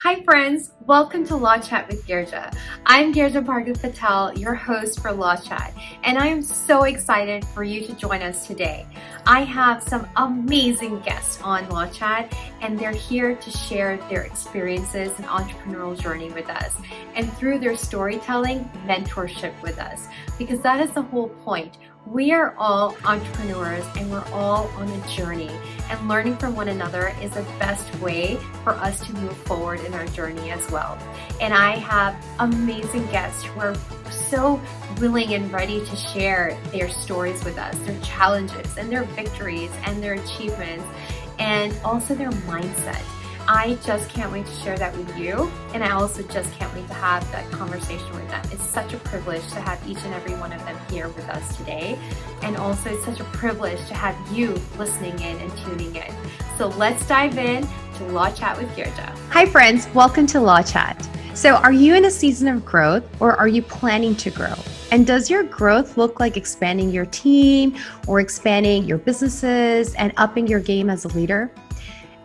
Hi friends, welcome to Law Chat with Girja. I'm Girja Bhargav Patel, your host for Law Chat, and I am so excited for you to join us today. I have some amazing guests on Law Chat, and they're here to share their experiences and entrepreneurial journey with us, and through their storytelling, mentorship with us, because that is the whole point. We are all entrepreneurs and we're all on a journey, and learning from one another is the best way for us to move forward in our journey as well. And I have amazing guests who are so willing and ready to share their stories with us, their challenges and their victories and their achievements, and also their mindset. I just can't wait to share that with you, and I also just can't wait to have that conversation with them. It's such a privilege to have each and every one of them here with us today, and also it's such a privilege to have you listening in and tuning in. So let's dive in to Law Chat with Girja. Hi friends, welcome to Law Chat. So are you in a season of growth, or are you planning to grow? And does your growth look like expanding your team or expanding your businesses and upping your game as a leader?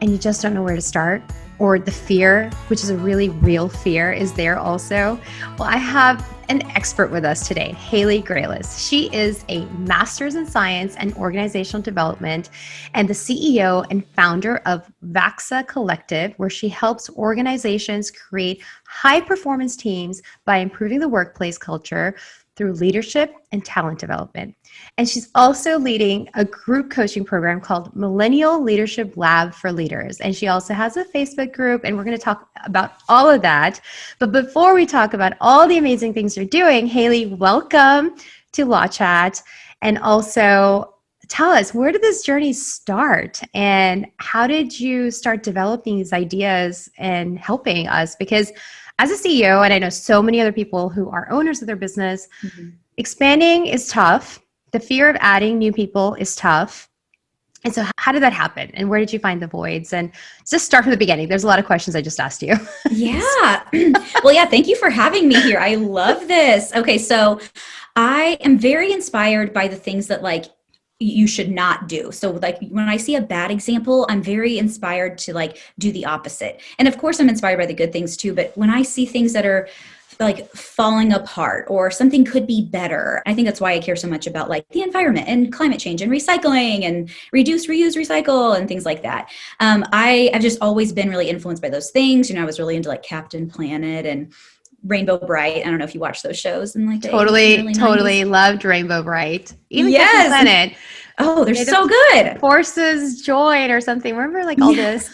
And you just don't know where to start? Or the fear, which is a really real fear, is there also? Well, I have an expert with us today, Haley Grayless. She is a master's in science and organizational development and the CEO and founder of Växa Collective, where she helps organizations create high performance teams by improving the workplace culture through leadership and talent development. And she's also leading a group coaching program called Millennial Leadership Lab for Leaders. And she also has a Facebook group, and we're going to talk about all of that. But before we talk about all the amazing things you're doing, Haley, welcome to Law Chat. And also tell us, where did this journey start? And how did you start developing these ideas and helping us? Because as a CEO, and I know so many other people who are owners of their business, expanding is tough. The fear of adding new people is tough. And so how did that happen? And where did you find the voids? And just start from the beginning. There's a lot of questions I just asked you. Yeah. Well, yeah, thank you for having me here. I love this. Okay, so I am very inspired by the things that you should not do. So when I see a bad example, I'm very inspired to do the opposite. And of course I'm inspired by the good things too, but when I see things that are falling apart or something could be better, I think that's why I care so much about the environment and climate change and recycling and reduce, reuse, recycle and things like that. I have just always been really influenced by those things. I was really into Captain Planet and Rainbow Bright. I don't know if you watch those shows in Totally 90s. loved Rainbow Bright. Even Yes. Captain Planet. Oh, they're so good. Forces join or something. Remember all this?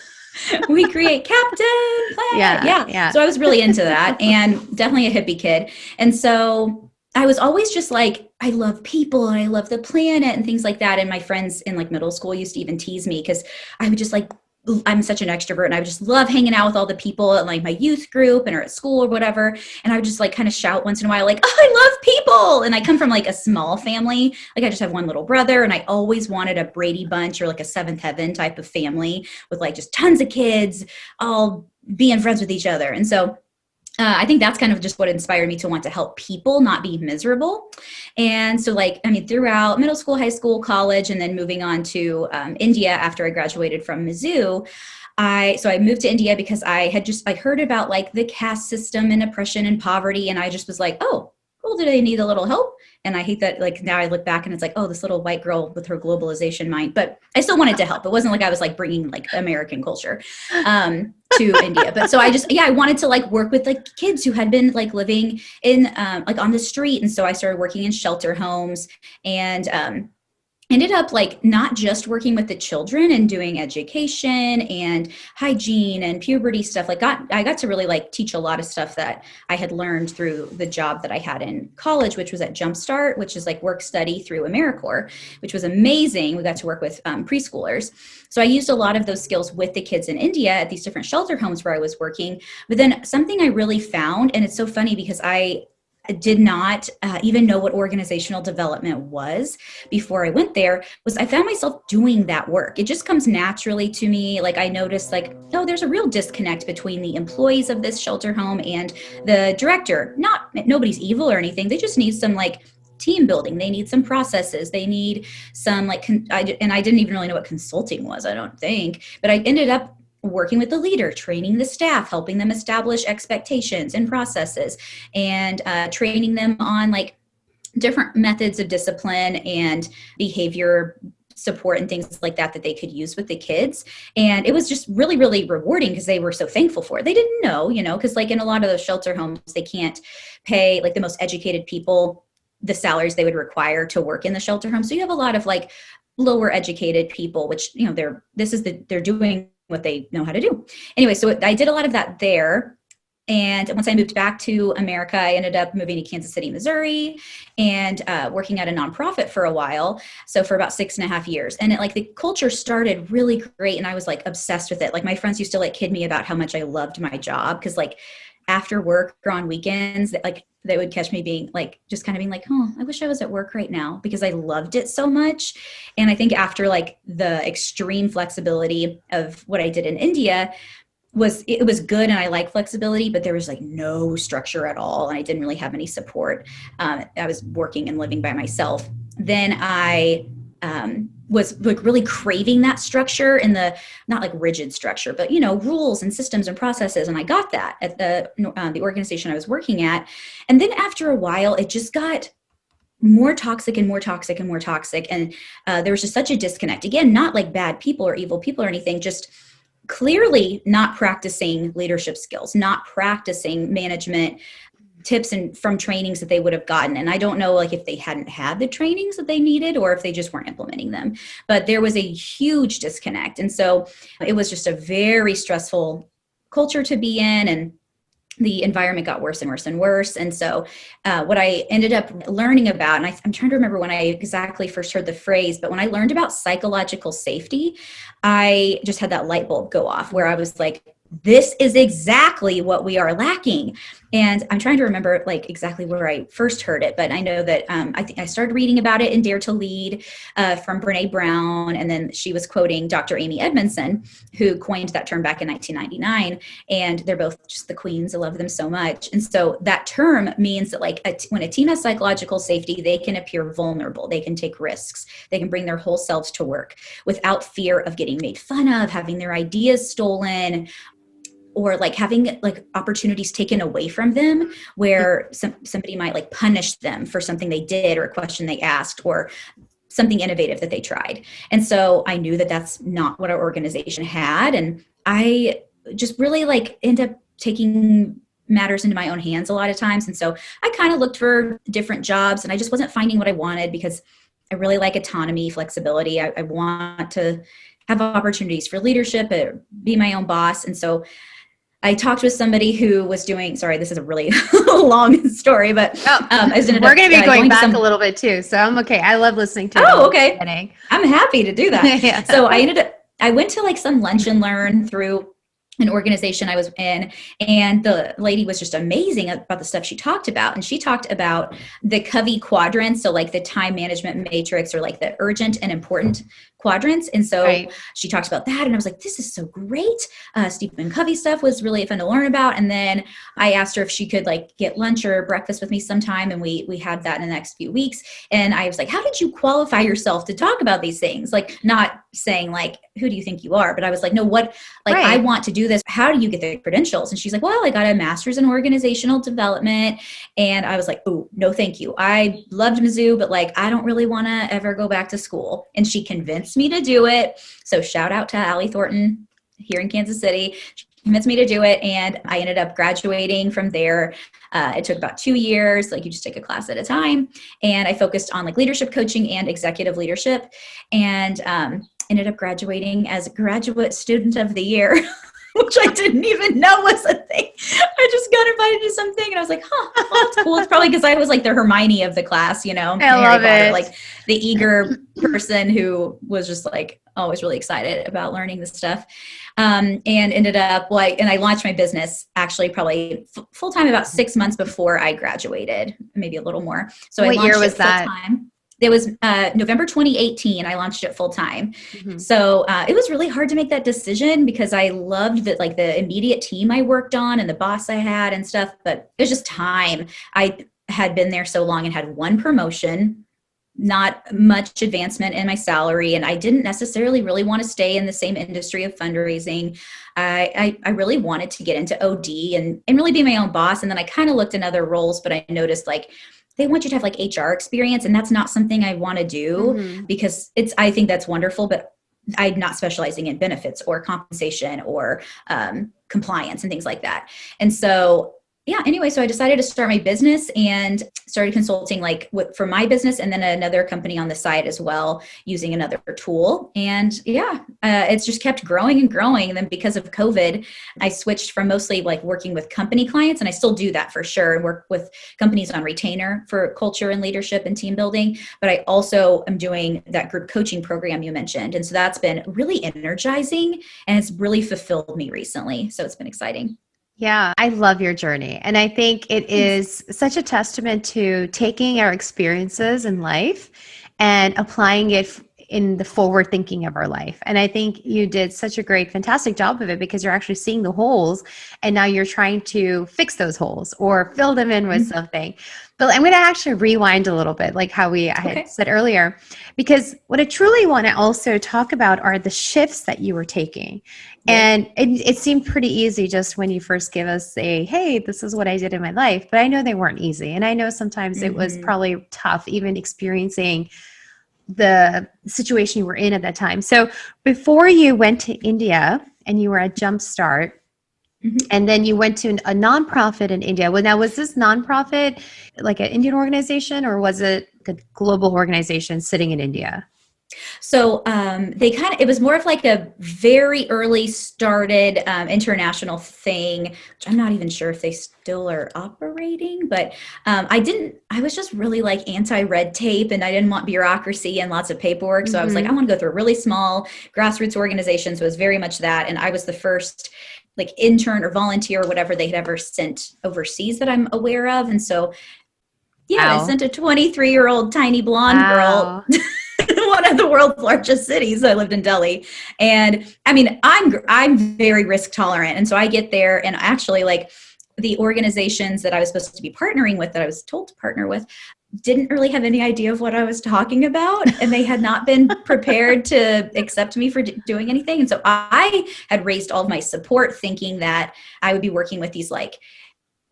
We create Captain Planet. Yeah. So I was really into that, and definitely a hippie kid. And so I was always just I love people and I love the planet and things like that. And my friends in middle school used to even tease me because I would just I'm such an extrovert, and I would just love hanging out with all the people at my youth group and or at school or whatever. And I would just kind of shout once in a while, oh, I love people. And I come from a small family. I just have one little brother, and I always wanted a Brady Bunch or a Seventh Heaven type of family with just tons of kids all being friends with each other. And so I think that's kind of just what inspired me to want to help people not be miserable. And so throughout middle school, high school, college, and then moving on to India after I graduated from Mizzou, I moved to India because I had just heard about the caste system and oppression and poverty. And I just was oh, well, do they need a little help? And I hate that now I look back and it's oh, this little white girl with her globalization mind, but I still wanted to help. It wasn't I was bringing American culture to India. But so I wanted to work with kids who had been living in on the street. And so I started working in shelter homes and ended up not just working with the children and doing education and hygiene and puberty stuff. I got to really teach a lot of stuff that I had learned through the job that I had in college, which was at Jumpstart, which is work study through AmeriCorps, which was amazing. We got to work with preschoolers. So I used a lot of those skills with the kids in India at these different shelter homes where I was working. But then something I really found, and it's so funny because I did not even know what organizational development was before I went there, was I found myself doing that work. It just comes naturally to me. I noticed oh, there's a real disconnect between the employees of this shelter home and the director. Nobody's evil or anything. They just need some team building. They need some processes. They need some and I didn't even really know what consulting was, I don't think, but I ended up working with the leader, training the staff, helping them establish expectations and processes, and training them on like different methods of discipline and behavior support and things like that they could use with the kids. And it was just really, really rewarding because they were so thankful for it. They didn't know, because like in a lot of those shelter homes, they can't pay like the most educated people the salaries they would require to work in the shelter home. So you have a lot of like lower educated people, which, they're doing what they know how to do. Anyway, so I did a lot of that there. And once I moved back to America, I ended up moving to Kansas City, Missouri, and working at a nonprofit for a while. So for about 6.5 years. And the culture started really great. And I was like obsessed with it. Like my friends used to like kid me about how much I loved my job. Cause like after work or on weekends, like they would catch me being like, just kind of being like, oh, I wish I was at work right now because I loved it so much. And I think after like the extreme flexibility of what I did in India, it was good, and I like flexibility, but there was like no structure at all, and I didn't really have any support. I was working and living by myself. Then I was like really craving that structure in the, not like rigid structure, but rules and systems and processes, and I got that at the organization I was working at. And then after a while, it just got more toxic and more toxic and more toxic, and there was just such a disconnect. Again, not like bad people or evil people or anything, just clearly not practicing leadership skills, not practicing management tips and from trainings that they would have gotten. And I don't know like if they hadn't had the trainings that they needed or if they just weren't implementing them, but there was a huge disconnect. And so it was just a very stressful culture to be in, and the environment got worse and worse and worse. And so what I ended up learning about, and I'm trying to remember when I exactly first heard the phrase, but when I learned about psychological safety, I just had that light bulb go off where I was like, this is exactly what we are lacking. And I'm trying to remember like exactly where I first heard it, but I know that I think I started reading about it in Dare to Lead from Brene Brown. And then she was quoting Dr. Amy Edmondson, who coined that term back in 1999. And they're both just the queens. I love them so much. And so that term means that like when a team has psychological safety, they can appear vulnerable. They can take risks. They can bring their whole selves to work without fear of getting made fun of, having their ideas stolen, or like having like opportunities taken away from them where somebody might like punish them for something they did or a question they asked or something innovative that they tried. And so I knew that that's not what our organization had. And I just really like end up taking matters into my own hands a lot of times. And so I kind of looked for different jobs, and I just wasn't finding what I wanted because I really like autonomy, flexibility. I want to have opportunities for leadership, be my own boss. And so I talked with somebody who was doing, sorry, this is a really long story, but we're going to be going back a little bit too. So I'm okay. I love listening to it. Oh, okay. I'm happy to do that. Yeah. So I went to like some lunch and learn through an organization I was in, and the lady was just amazing about the stuff she talked about. And she talked about the Covey quadrants. So like the time management matrix, or like the urgent and important quadrants. And so she talked about that, and I was like, this is so great. Stephen Covey stuff was really fun to learn about. And then I asked her if she could like get lunch or breakfast with me sometime. And we had that in the next few weeks. And I was like, how did you qualify yourself to talk about these things? Like not saying like, who do you think you are? But I was like, no, what, like, I want to do this. How do you get the credentials? And she's like, well, I got a master's in organizational development. And I was like, oh, no, thank you. I loved Mizzou, but like, I don't really want to ever go back to school. And she convinced me to do it. So shout out to Allie Thornton here in Kansas City. She convinced me to do it. And I ended up graduating from there. It took about 2 years. Like you just take a class at a time. And I focused on like leadership coaching and executive leadership, and ended up graduating as graduate student of the year, which I didn't even know was a thing. I just got invited to something, and I was like, huh, well, that's cool. It's probably because I was like the Hermione of the class, you know? I love it. Like the eager person who was just like always really excited about learning this stuff. And ended up like, and I launched my business actually probably full-time about 6 months before I graduated, maybe a little more. So what I launched year was it that? full-time. It was November 2018. I launched it full time. Mm-hmm. So it was really hard to make that decision because I loved that, like the immediate team I worked on and the boss I had and stuff. But it was just time. I had been there so long and had one promotion not much advancement in my salary. And I didn't necessarily really want to stay in the same industry of fundraising. I really wanted to get into OD and really be my own boss. And then I kind of looked in other roles, but I noticed like, they want you to have like HR experience. And that's not something I want to do because I think that's wonderful, but I'm not specializing in benefits or compensation or compliance and things like that. And so anyway, so I decided to start my business and started consulting for my business and then another company on the side as well, using another tool. And it's just kept growing and growing. And then because of COVID, I switched from mostly like working with company clients, and I still do that for sure, and work with companies on retainer for culture and leadership and team building. But I also am doing that group coaching program you mentioned. And so that's been really energizing and it's really fulfilled me recently. So it's been exciting. Yeah, I love your journey. And I think it is such a testament to taking our experiences in life and applying it in the forward thinking of our life. And I think you did such a great, fantastic job of it because you're actually seeing the holes and now you're trying to fix those holes or fill them in with something. But I'm going to actually rewind a little bit, like how I had said earlier, because what I truly want to also talk about are the shifts that you were taking. And it seemed pretty easy just when you first gave us hey, this is what I did in my life. But I know they weren't easy. And I know sometimes it was probably tough, even experiencing the situation you were in at that time. So before you went to India and you were at Jumpstart, and then you went to a nonprofit in India. Well, now, was this nonprofit like an Indian organization or was it a global organization sitting in India? So it was more of like a very early started international thing, which I'm not even sure if they still are operating, but I was just really like anti-red tape and I didn't want bureaucracy and lots of paperwork. So I was like, I want to go through a really small grassroots organization. So it was very much that. And I was the first like intern or volunteer or whatever they had ever sent overseas that I'm aware of. And so, I sent a 23-year-old tiny blonde girl one of the world's largest cities. I lived in Delhi. And I mean, I'm very risk tolerant. And so I get there and actually like the organizations that I was supposed to be partnering with, that I was told to partner with, didn't really have any idea of what I was talking about. And they had not been prepared to accept me for doing anything. And so I had raised all of my support thinking that I would be working with these like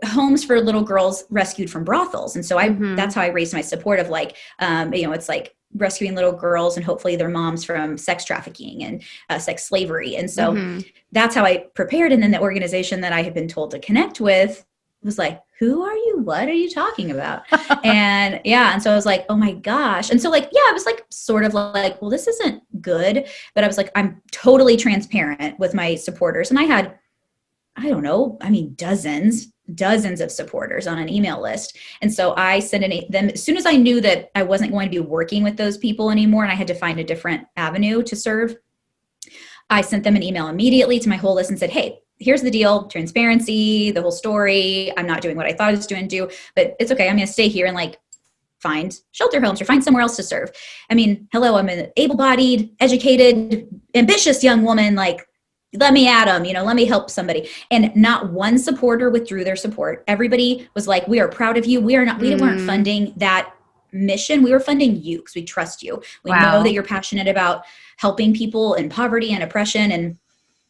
homes for little girls rescued from brothels. And so that's how I raised my support of like, it's like rescuing little girls and hopefully their moms from sex trafficking and sex slavery. And so that's how I prepared. And then the organization that I had been told to connect with was like, who are you? What are you talking about? And and so I was like, oh my gosh. And so like, I was like, sort of like, well, this isn't good. But I was like, I'm totally transparent with my supporters. And I had, I don't know, I mean, dozens of supporters on an email list. And so I sent them as soon as I knew that I wasn't going to be working with those people anymore and I had to find a different avenue to serve. I sent them an email immediately to my whole list and said, hey, here's the deal, transparency, the whole story. I'm not doing what I thought I was doing to do, but it's okay. I'm going to stay here and like find shelter homes or find somewhere else to serve. I mean, hello, I'm an able-bodied, educated, ambitious young woman. Like, let me at them, let me help somebody. And not one supporter withdrew their support. Everybody was like, we are proud of you. We weren't funding that mission. We were funding you because we trust you. We know that you're passionate about helping people in poverty and oppression, and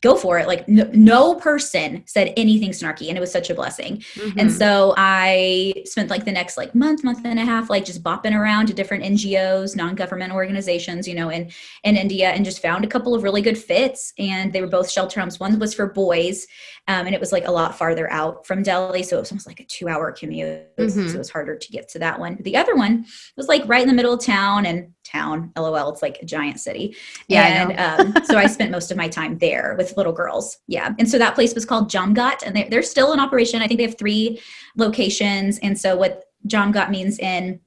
go for it. Like no person said anything snarky, and it was such a blessing. And so I spent like the next like month and a half, like just bopping around to different NGOs, non-government organizations, in India, and just found a couple of really good fits. And they were both shelter homes. One was for boys. And it was like a lot farther out from Delhi. So it was almost like a 2-hour commute. So it was harder to get to that one. The other one was like right in the middle of town, LOL, it's like a giant city. So I spent most of my time there with little girls. Yeah. And so that place was called Jamgat, and they're still in operation. I think they have 3 locations. And so what Jamgat means in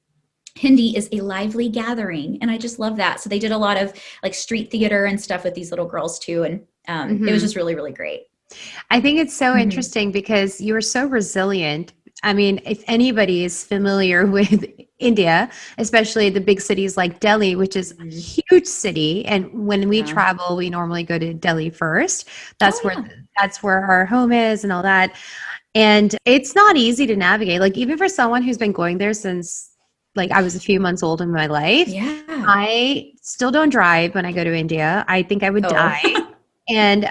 Hindi is a lively gathering. And I just love that. So they did a lot of like street theater and stuff with these little girls too. And it was just really, really great. I think it's so interesting because you were so resilient. I mean, if anybody is familiar with India, especially the big cities like Delhi, which is a huge city, and when we travel, we normally go to Delhi first. That's where our home is and all that. And it's not easy to navigate. Like even for someone who's been going there since like I was a few months old in my life. Yeah. I still don't drive when I go to India. I think I would die. And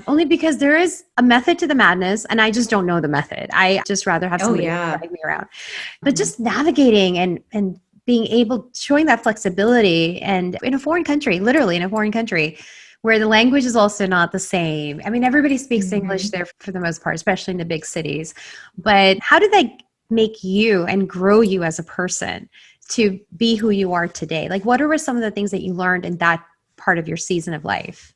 only because there is a method to the madness, and I just don't know the method. I just rather have somebody drive me around. But just navigating and being able, showing that flexibility, and in a foreign country, literally in a foreign country, where the language is also not the same. I mean, everybody speaks English there for the most part, especially in the big cities. But how did that make you and grow you as a person to be who you are today? Like, what were some of the things that you learned in that part of your season of life?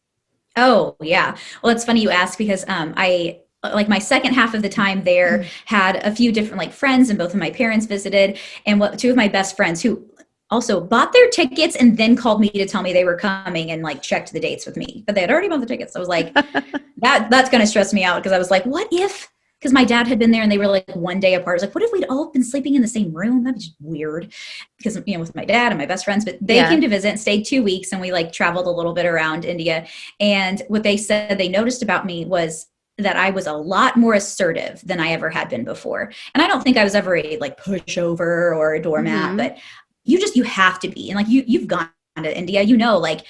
Oh, yeah. Well, it's funny you ask, because I, like, my second half of the time there, had a few different like friends, and both of my parents visited, and two of my best friends who also bought their tickets and then called me to tell me they were coming, and like checked the dates with me, but they had already bought the tickets. So I was like, that's going to stress me out, because I was like, what if, because my dad had been there and they were like one day apart. I was like, what if we'd all been sleeping in the same room? That'd be just weird, because, with my dad and my best friends, but they came to visit and stayed 2 weeks, and we like traveled a little bit around India. And what they said they noticed about me was that I was a lot more assertive than I ever had been before. And I don't think I was ever a like pushover or a doormat, but you have to be. And like, you've gone to India, like,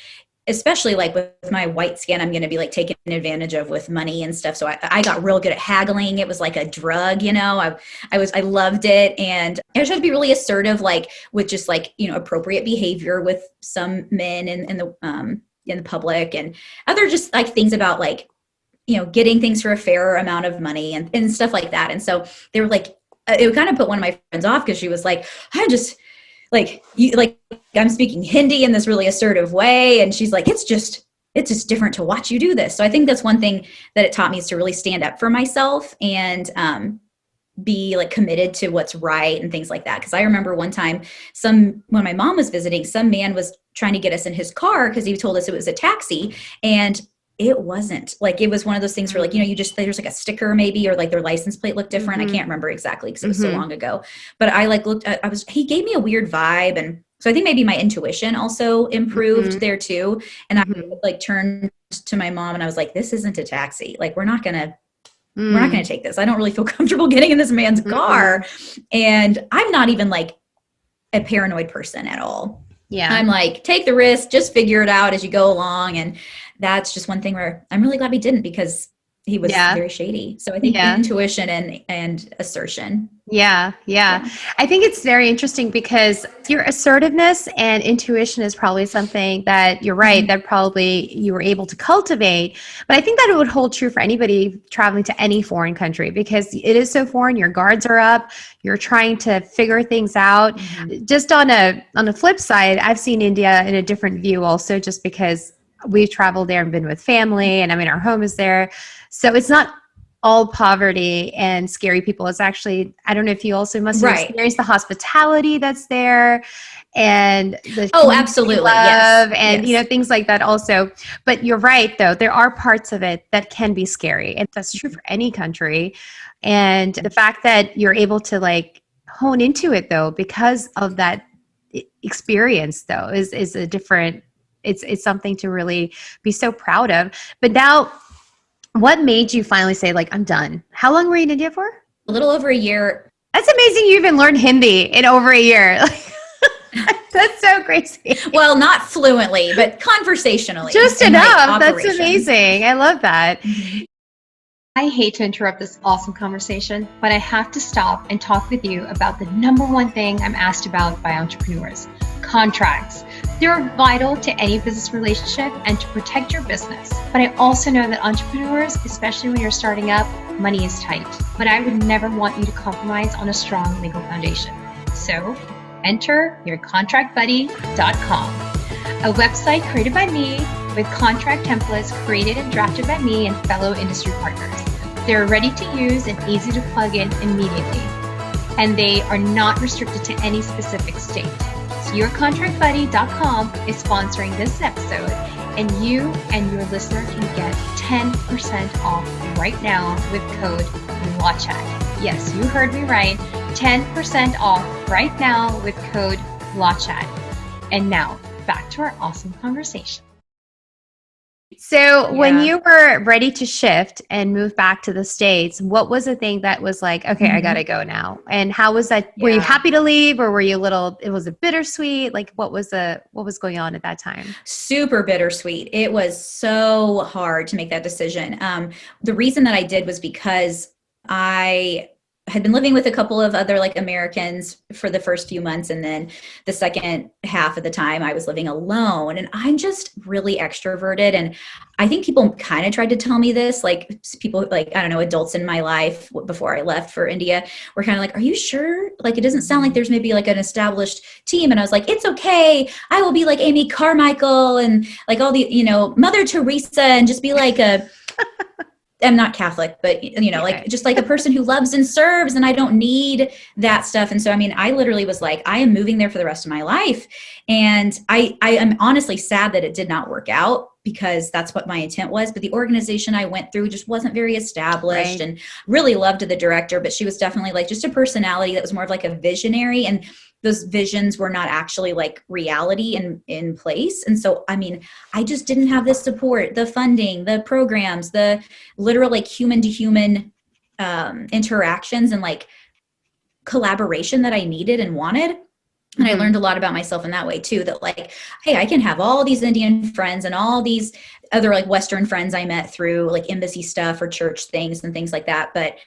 especially like with my white skin, I'm going to be like taken advantage of with money and stuff. So I got real good at haggling. It was like a drug, I loved it. And I just had to be really assertive, like with just like, appropriate behavior with some men in the public, and other just like things about like, getting things for a fair amount of money and stuff like that. And so they were like, it kind of put one of my friends off, because she was like, I'm speaking Hindi in this really assertive way. And she's like, it's just different to watch you do this. So I think that's one thing that it taught me, is to really stand up for myself and be like committed to what's right and things like that. Because I remember one time, when my mom was visiting, some man was trying to get us in his car because he told us it was a taxi, and it wasn't. Like, it was one of those things where like, there's like a sticker maybe, or like their license plate looked different. I can't remember exactly because it was so long ago, but I like looked at, he gave me a weird vibe. And so I think maybe my intuition also improved there too. And I like turned to my mom and I was like, this isn't a taxi. Like, we're not going to take this. I don't really feel comfortable getting in this man's car. And I'm not even like a paranoid person at all. Yeah. I'm like, take the risk, just figure it out as you go along. And that's just one thing where I'm really glad we didn't, because he was very shady. So I think intuition and assertion. Yeah. I think it's very interesting, because your assertiveness and intuition is probably something that you're right, that probably you were able to cultivate. But I think that it would hold true for anybody traveling to any foreign country, because it is so foreign. Your guards are up. You're trying to figure things out. Just on a flip side, I've seen India in a different view also, just because we've traveled there and been with family, and our home is there. So it's not all poverty and scary people. It's actually, I don't know if you also must have experienced the hospitality that's there, and the absolutely love, and things like that also. But you're right, though, there are parts of it that can be scary, and that's true for any country. And the fact that you're able to like hone into it, though, because of that experience, though, is a different. It's something to really be so proud of. But now, what made you finally say, like, I'm done? How long were you in India for? A little over a year. That's amazing. You even learned Hindi in over a year. That's so crazy. Well, not fluently, but conversationally. Just enough. That's amazing. I love that. I hate to interrupt this awesome conversation, but I have to stop and talk with you about the number one thing I'm asked about by entrepreneurs: contracts. They're vital to any business relationship and to protect your business. But I also know that entrepreneurs, especially when you're starting up, money is tight. But I would never want you to compromise on a strong legal foundation. So enter yourcontractbuddy.com, a website created by me with contract templates created and drafted by me and fellow industry partners. They're ready to use and easy to plug in immediately. And they are not restricted to any specific state. YourContractBuddy.com is sponsoring this episode, and you and your listener can get 10% off right now with code LAWCHAT. Yes, you heard me right. 10% off right now with code LAWCHAT. And now, back to our awesome conversation. So when you were ready to shift and move back to the States, what was the thing that was like, okay, I got to go now? And how was that? Were you happy to leave, or were you it was a bittersweet? Like what was going on at that time? Super bittersweet. It was so hard to make that decision. The reason that I did was because I had been living with a couple of other like Americans for the first few months. And then the second half of the time I was living alone, and I'm just really extroverted. And I think people kind of tried to tell me this, like people like, I don't know, adults in my life before I left for India were kind of like, are you sure? Like, it doesn't sound like there's maybe like an established team. And I was like, it's okay. I will be like Amy Carmichael and like all the, Mother Teresa, and just be like I'm not Catholic, but like just like a person who loves and serves, and I don't need that stuff. And so, I mean, I literally was like, I am moving there for the rest of my life. And I am honestly sad that it did not work out, because that's what my intent was. But the organization I went through just wasn't very established, and really loved the director, but she was definitely like just a personality that was more of like a visionary, and those visions were not actually like reality in place. And so, I mean, I just didn't have the support, the funding, the programs, the literal like human to human interactions and like collaboration that I needed and wanted. And I learned a lot about myself in that way too, that like, hey, I can have all these Indian friends and all these other like Western friends I met through like embassy stuff or church things and things like that. But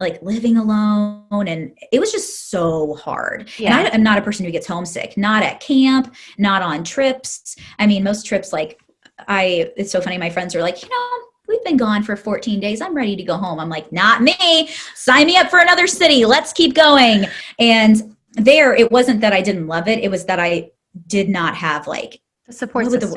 like living alone, and it was just so hard. Yeah. And I'm not a person who gets homesick, not at camp, not on trips. I mean, most trips, like it's so funny. My friends are like, we've been gone for 14 days. I'm ready to go home. I'm like, not me. Sign me up for another city. Let's keep going. And there, it wasn't that I didn't love it. It was that I did not have like the support system.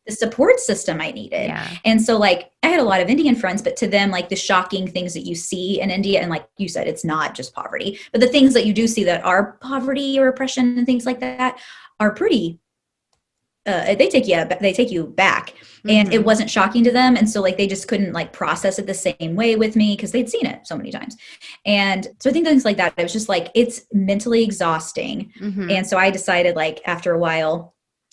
The support system I needed. Yeah. And so like I had a lot of Indian friends, but to them, like the shocking things that you see in India, and like you said, it's not just poverty, but the things that you do see that are poverty or oppression and things like that are pretty, they take you back. And it wasn't shocking to them. And so like, they just couldn't like process it the same way with me, because they'd seen it so many times. And so I think things like that, it was just like, it's mentally exhausting. And so I decided like after a while,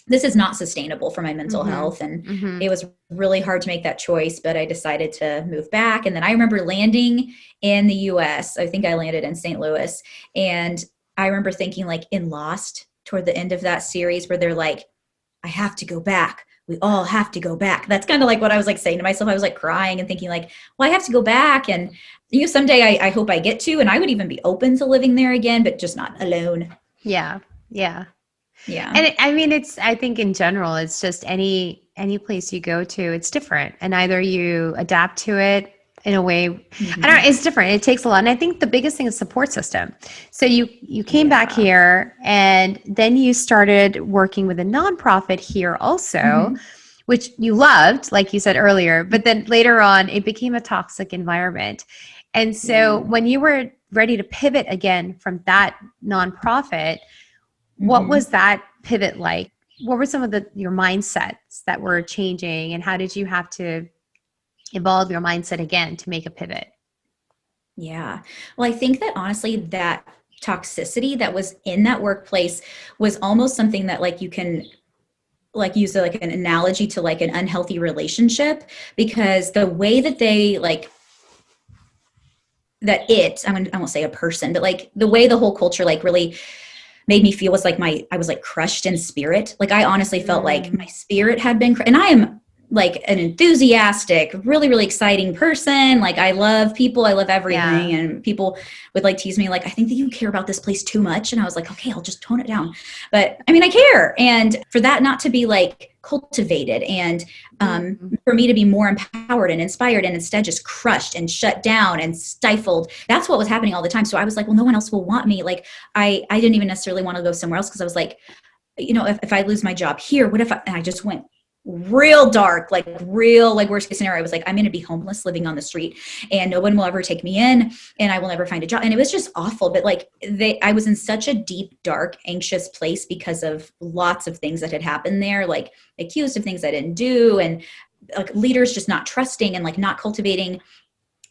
this is not sustainable for my mental health. And it was really hard to make that choice, but I decided to move back. And then I remember landing in the US. I think I landed in St. Louis. And I remember thinking like in Lost toward the end of that series where they're like, I have to go back. We all have to go back. That's kind of like what I was like saying to myself. I was like crying and thinking like, well, I have to go back. And someday I hope I get to, and I would even be open to living there again, but just not alone. Yeah. Yeah. Yeah. And I think in general, it's just any place you go to, it's different. And either you adapt to it in a way, I don't know, it's different. It takes a lot. And I think the biggest thing is support system. So you came back here, and then you started working with a nonprofit here also, which you loved, like you said earlier, but then later on it became a toxic environment. And so when you were ready to pivot again from that nonprofit, what was that pivot like? What were some of your mindsets that were changing, and how did you have to evolve your mindset again to make a pivot? Yeah. Well, I think that honestly, that toxicity that was in that workplace was almost something that like you can like use like an analogy to like an unhealthy relationship, because the way that they like I won't say a person, but like the way the whole culture like really made me feel was like I was like crushed in spirit. Like I honestly felt like my spirit had been, and I am like an enthusiastic, really, really exciting person. Like I love people, I love everything. And people would like tease me like, I think that you care about this place too much. And I was like, okay, I'll just tone it down. But I mean, I care. And for that not to be like cultivated and for me to be more empowered and inspired, and instead just crushed and shut down and stifled. That's what was happening all the time. So I was like, well, no one else will want me. Like I didn't even necessarily want to go somewhere else, because I was like, if I lose my job here, what if and I just went real dark, like real, like worst case scenario. I was like, I'm going to be homeless living on the street, and no one will ever take me in, and I will never find a job. And it was just awful. But like I was in such a deep, dark, anxious place because of lots of things that had happened there, like accused of things I didn't do, and like leaders just not trusting and like not cultivating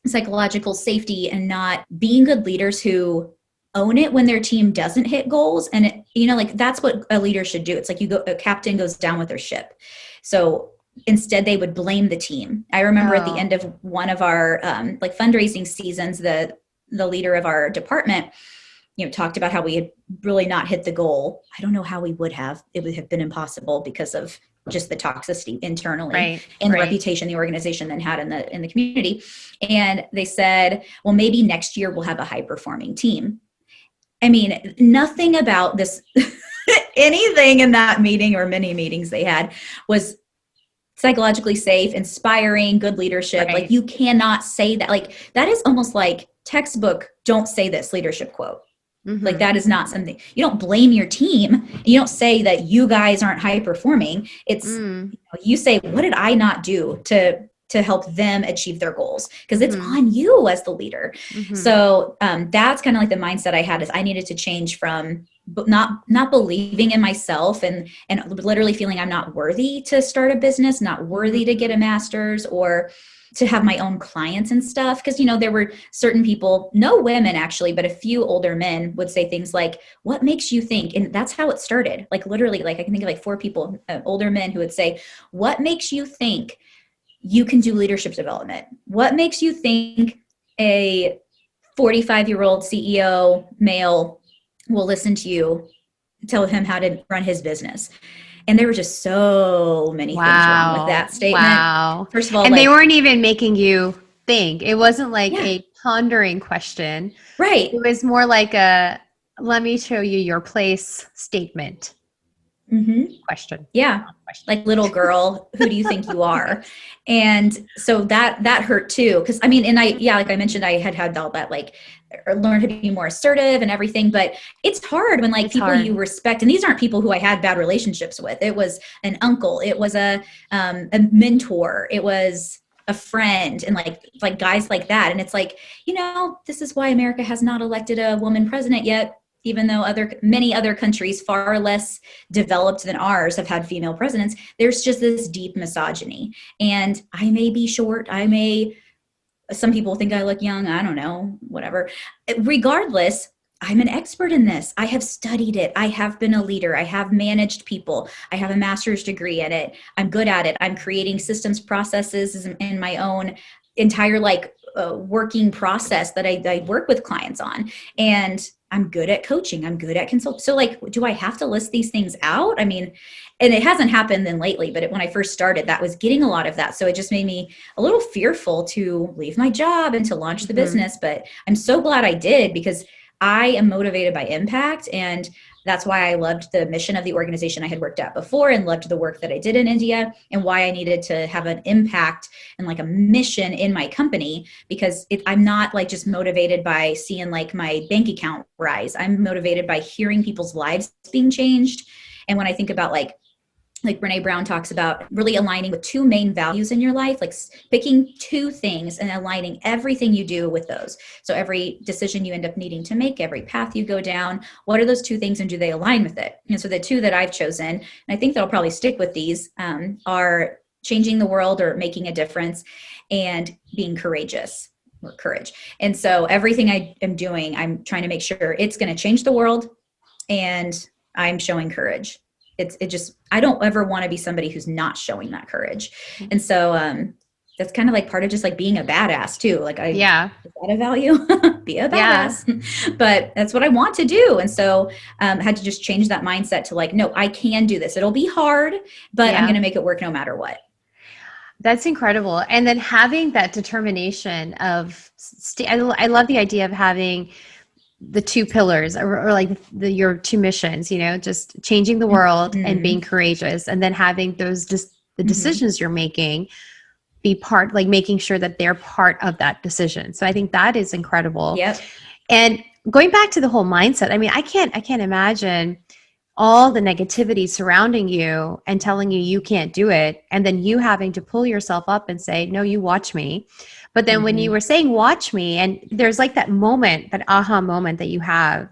psychological safety and not being good leaders who own it when their team doesn't hit goals. And like that's what a leader should do. It's like a captain goes down with their ship. So instead they would blame the team. I remember at the end of one of our like fundraising seasons, the leader of our department, talked about how we had really not hit the goal. I don't know how we would have. It would have been impossible because of just the toxicity internally and the reputation the organization then had in the community. And they said, well, maybe next year we'll have a high performing team. I mean, nothing about this, anything in that meeting or many meetings they had was psychologically safe, inspiring, good leadership. Like you cannot say that. Like that is almost like textbook, don't say this leadership quote. Like that is not something, you don't blame your team. You don't say that you guys aren't high performing. It's, you say, what did I not do to help them achieve their goals? Because it's on you as the leader. So that's kind of like the mindset I had, is I needed to change from not believing in myself and literally feeling I'm not worthy to start a business, not worthy to get a master's or to have my own clients and stuff. Because, there were certain people, no women actually, but a few older men would say things like, what makes you think? And that's how it started. Like literally, like I can think of like 4 people, older men who would say, what makes you think you can do leadership development? What makes you think a 45-year-old CEO male will listen to you, tell him how to run his business? And there were just so many things wrong with that statement. First of all, and they weren't even making you think. It wasn't like a pondering question. Right. It was more like a, let me show you your place statement. Question. Yeah. Like, little girl, who do you think you are? And so that hurt too. Cause I mean, and like I mentioned, I had all that, like, learn to be more assertive and everything, but it's hard when like people you respect, and these aren't people who I had bad relationships with. It was an uncle, it was a mentor, it was a friend, and like guys like that. And it's like, this is why America has not elected a woman president yet, even though many other countries far less developed than ours have had female presidents. There's just this deep misogyny. And I may be short, some people think I look young, I don't know, whatever. Regardless, I'm an expert in this. I have studied it. I have been a leader. I have managed people. I have a master's degree in it. I'm good at it. I'm creating systems, processes in my own entire working process that I work with clients on. And I'm good at coaching. I'm good at consult. So do I have to list these things out? I mean, and it hasn't happened then lately, but when I first started, that was getting a lot of that. So it just made me a little fearful to leave my job and to launch the business. But I'm so glad I did, because I am motivated by impact. And that's why I loved the mission of the organization I had worked at before, and loved the work that I did in India, and why I needed to have an impact and like a mission in my company, because I'm not like just motivated by seeing like my bank account rise. I'm motivated by hearing people's lives being changed. And when I think about like Brene Brown talks about, really aligning with 2 main values in your life, like picking 2 things and aligning everything you do with those. So every decision you end up needing to make, every path you go down, what are those 2 things and do they align with it? And so the 2 that I've chosen, and I think that I'll probably stick with these, are changing the world or making a difference, and being courageous, or courage. And so everything I am doing, I'm trying to make sure it's going to change the world, and I'm showing courage. I don't ever want to be somebody who's not showing that courage. And so that's kind of like part of just like being a badass too. Like is that a value? Be a badass. But that's what I want to do. And so I had to just change that mindset to like, no, I can do this. It'll be hard, but I'm going to make it work no matter what. That's incredible. And then having that determination of, I love the idea of having the 2 pillars, or like your 2 missions, just changing the world and being courageous, and then having those the decisions you're making be part, like making sure that they're part of that decision. So I think that is incredible. Yep. And going back to the whole mindset, I mean, I can't imagine all the negativity surrounding you and telling you can't do it, and then you having to pull yourself up and say, no, you watch me. But then when you were saying watch me, and there's like that moment, that aha moment that you have,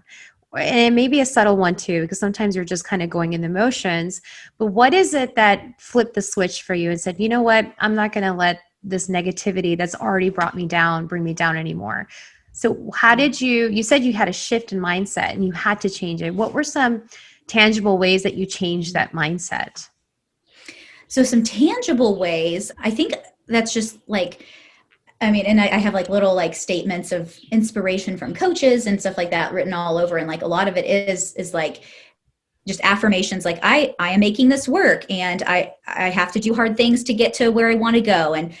and it may be a subtle one too, because sometimes you're just kind of going in the motions, but what is it that flipped the switch for you and said, you know what, I'm not going to let this negativity that's already brought me down bring me down anymore? So how did you said you had a shift in mindset and you had to change it. What were some tangible ways that you changed that mindset? So some tangible ways, I think that's just like, I mean, and I have like little like statements of inspiration from coaches and stuff like that written all over. And like a lot of it is like just affirmations like I am making this work, and I have to do hard things to get to where I want to go. And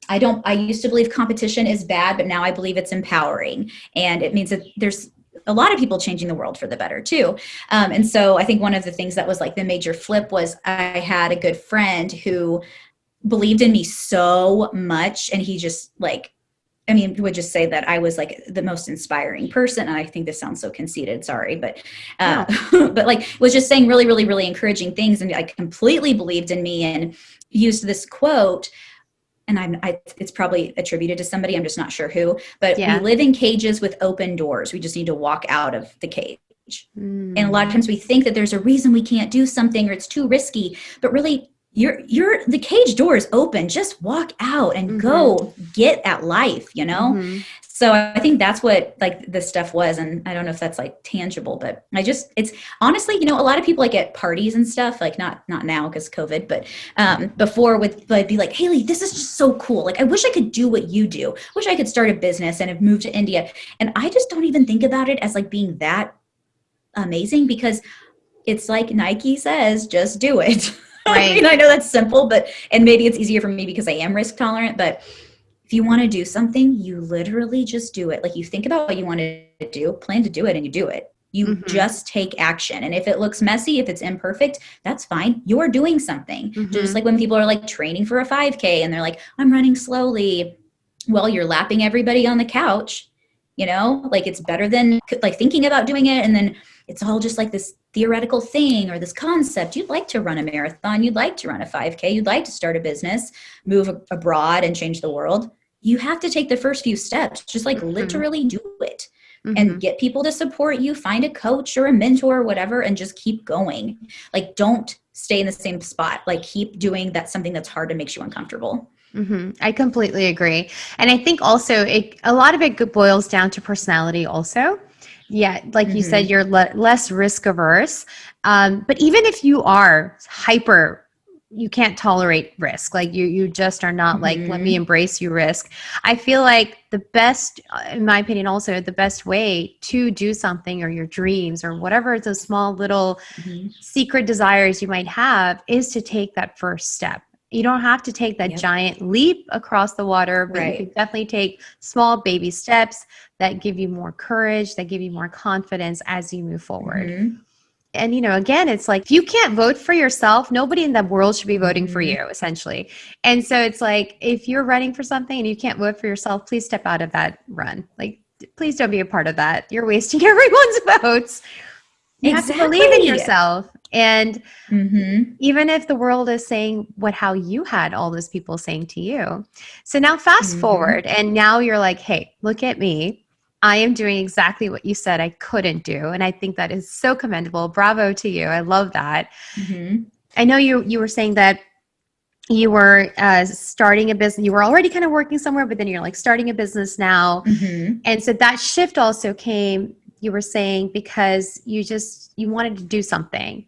I used to believe competition is bad, but now I believe it's empowering. And it means that there's a lot of people changing the world for the better too. And so I think one of the things that was like the major flip was I had a good friend who believed in me so much. And he just like, I mean, would just say that I was like the most inspiring person. And I think this sounds so conceited, sorry, but, but like was just saying really, really, really encouraging things. And I completely believed in me and used this quote. And it's probably attributed to somebody, I'm just not sure who, but we live in cages with open doors. We just need to walk out of the cage. And a lot of times we think that there's a reason we can't do something or it's too risky, but really the cage door is open. Just walk out and go get at life, you know? So I think that's what like this stuff was. And I don't know if that's like tangible, but it's honestly, you know, a lot of people like at parties and stuff, like not now because COVID, but before would be like, Haley, this is just so cool. Like, I wish I could do what you do. Wish I could start a business and have moved to India. And I just don't even think about it as like being that amazing, because it's like Nike says, just do it. Right. I mean, I know that's simple, and maybe it's easier for me because I am risk tolerant, but if you want to do something, you literally just do it. Like you think about what you want to do, plan to do it, and you do it. You just take action. And if it looks messy, if it's imperfect, that's fine. You're doing something. Just like when people are like training for a 5K and they're like, I'm running slowly. Well, you're lapping everybody on the couch, you know, like it's better than like thinking about doing it. And then it's all just like this theoretical thing or this concept. You'd like to run a marathon. You'd like to run a 5K. You'd like to start a business, move abroad and change the world. You have to take the first few steps, just like literally do it and get people to support you, find a coach or a mentor or whatever, and just keep going. Like, don't stay in the same spot. Like keep doing that something that's hard and makes you uncomfortable. I completely agree. And I think also a lot of it boils down to personality also. Yeah. Like you said, you're less risk averse. But even if you are you can't tolerate risk. Like you just are not like, let me embrace you risk. I feel like the best, in my opinion, also the best way to do something or your dreams or whatever those small little secret desires you might have is to take that first step. You don't have to take that giant leap across the water, but you can definitely take small baby steps that give you more courage, that give you more confidence as you move forward. And, you know, again, it's like, if you can't vote for yourself, nobody in the world should be voting for you, essentially. And so it's like, if you're running for something and you can't vote for yourself, please step out of that run. Like, please don't be a part of that. You're wasting everyone's votes. You have to believe in yourself. And even if the world is saying how you had all those people saying to you. So now fast forward, and now you're like, hey, look at me. I am doing exactly what you said I couldn't do. And I think that is so commendable. Bravo to you. I love that. I know you were saying that you were starting a business. You were already kind of working somewhere, but then you're like starting a business now. And so that shift also came, you were saying, because you wanted to do something.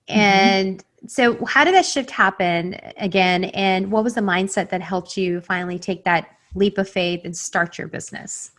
And so how did that shift happen again? And what was the mindset that helped you finally take that leap of faith and start your business?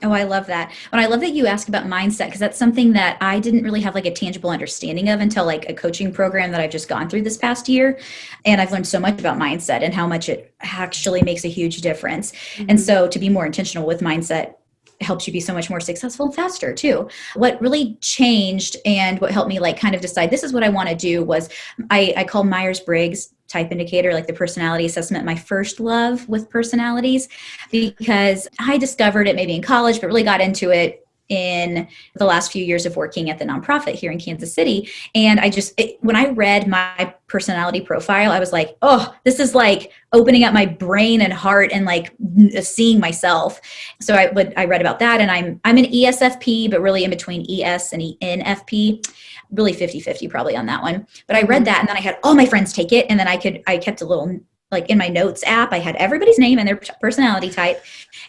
Oh, I love that. And I love that you asked about mindset, because that's something that I didn't really have like a tangible understanding of until like a coaching program that I've just gone through this past year. And I've learned so much about mindset and how much it actually makes a huge difference. And so to be more intentional with mindset helps you be so much more successful and faster too. What really changed and what helped me like kind of decide this is what I want to do was I call Myers-Briggs type indicator, like the personality assessment, my first love with personalities, because I discovered it maybe in college, but really got into it in the last few years of working at the nonprofit here in Kansas City. And when I read my personality profile, I was like, oh, this is like opening up my brain and heart and like seeing myself. So I read about that, and I'm an ESFP, but really in between ES and ENFP. Really 50-50 probably on that one. But I read that, and then I had all my friends take it. And then I kept a little, like in my notes app, I had everybody's name and their personality type.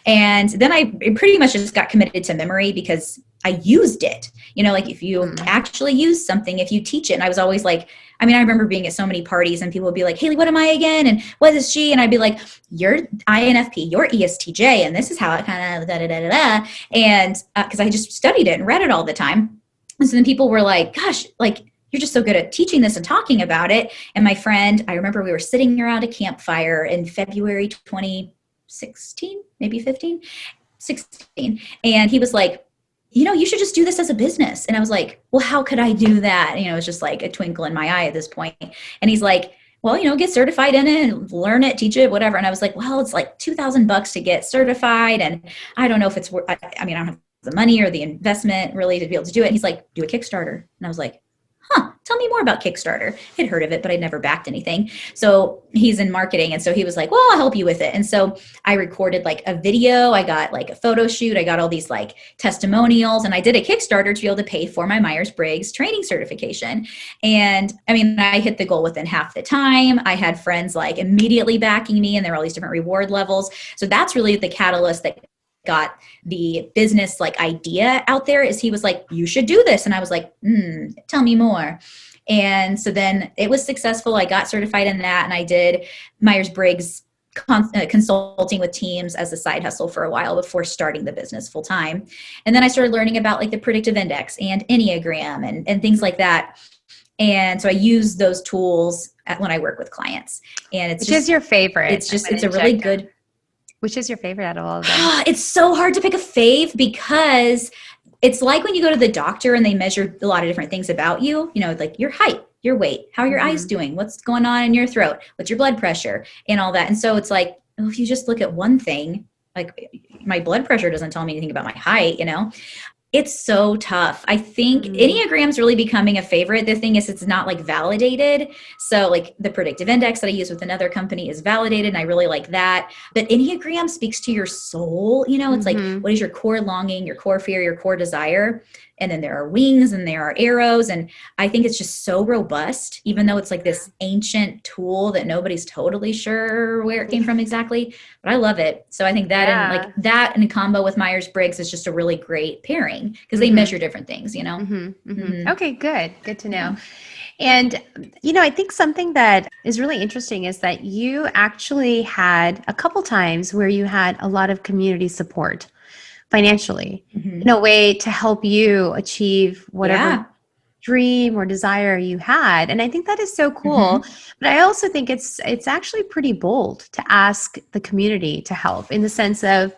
And then I pretty much just got committed to memory, because I used it, like if you actually use something, if you teach it. And I was always like, I remember being at so many parties and people would be like, Haley, what am I again? And what is she? And I'd be like, you're INFP, you're ESTJ. And this is how it kind of da, da, da, da, da. And cause I just studied it and read it all the time. And so then people were like, gosh, like, you're just so good at teaching this and talking about it. And my friend, I remember we were sitting around a campfire in February 2016, maybe 16. And he was like, you should just do this as a business. And I was like, well, how could I do that? It was just like a twinkle in my eye at this point. And he's like, well, get certified in it and learn it, teach it, whatever. And I was like, well, it's like $2,000 to get certified. And I don't know if it's worth, I don't have the money or the investment really to be able to do it. And he's like, do a Kickstarter. And I was like, tell me more about Kickstarter. I'd heard of it, but I'd never backed anything. So he's in marketing. And so he was like, well, I'll help you with it. And so I recorded like a video. I got like a photo shoot. I got all these like testimonials, and I did a Kickstarter to be able to pay for my Myers-Briggs training certification. And I hit the goal within half the time. I had friends like immediately backing me, and there were all these different reward levels. So that's really the catalyst that got the business like idea out there. Is he was like, you should do this. And I was like, tell me more. And so then it was successful. I got certified in that, and I did Myers-Briggs consulting with teams as a side hustle for a while before starting the business full time. And then I started learning about like the predictive index and Enneagram and things like that. And so I use those tools when I work with clients. And it's Which is your favorite? It's a really good. Which is your favorite out of all of them? It's so hard to pick a fave, because it's like when you go to the doctor and they measure a lot of different things about you, like your height, your weight, how are your eyes doing, what's going on in your throat, what's your blood pressure and all that. And so it's like, if you just look at one thing, like my blood pressure doesn't tell me anything about my height, It's so tough. I think Enneagram's really becoming a favorite. The thing is, it's not like validated. So like the predictive index that I use with another company is validated, and I really like that. But Enneagram speaks to your soul. It's like, what is your core longing, your core fear, your core desire? And then there are wings and there are arrows. And I think it's just so robust, even though it's like this ancient tool that nobody's totally sure where it came from exactly. But I love it. So I think that and like that in combo with Myers-Briggs is just a really great pairing, because they measure different things, Okay, good. Good to know. And, I think something that is really interesting is that you actually had a couple times where you had a lot of community support financially in a way to help you achieve whatever dream or desire you had. And I think that is so cool. But I also think it's actually pretty bold to ask the community to help, in the sense of,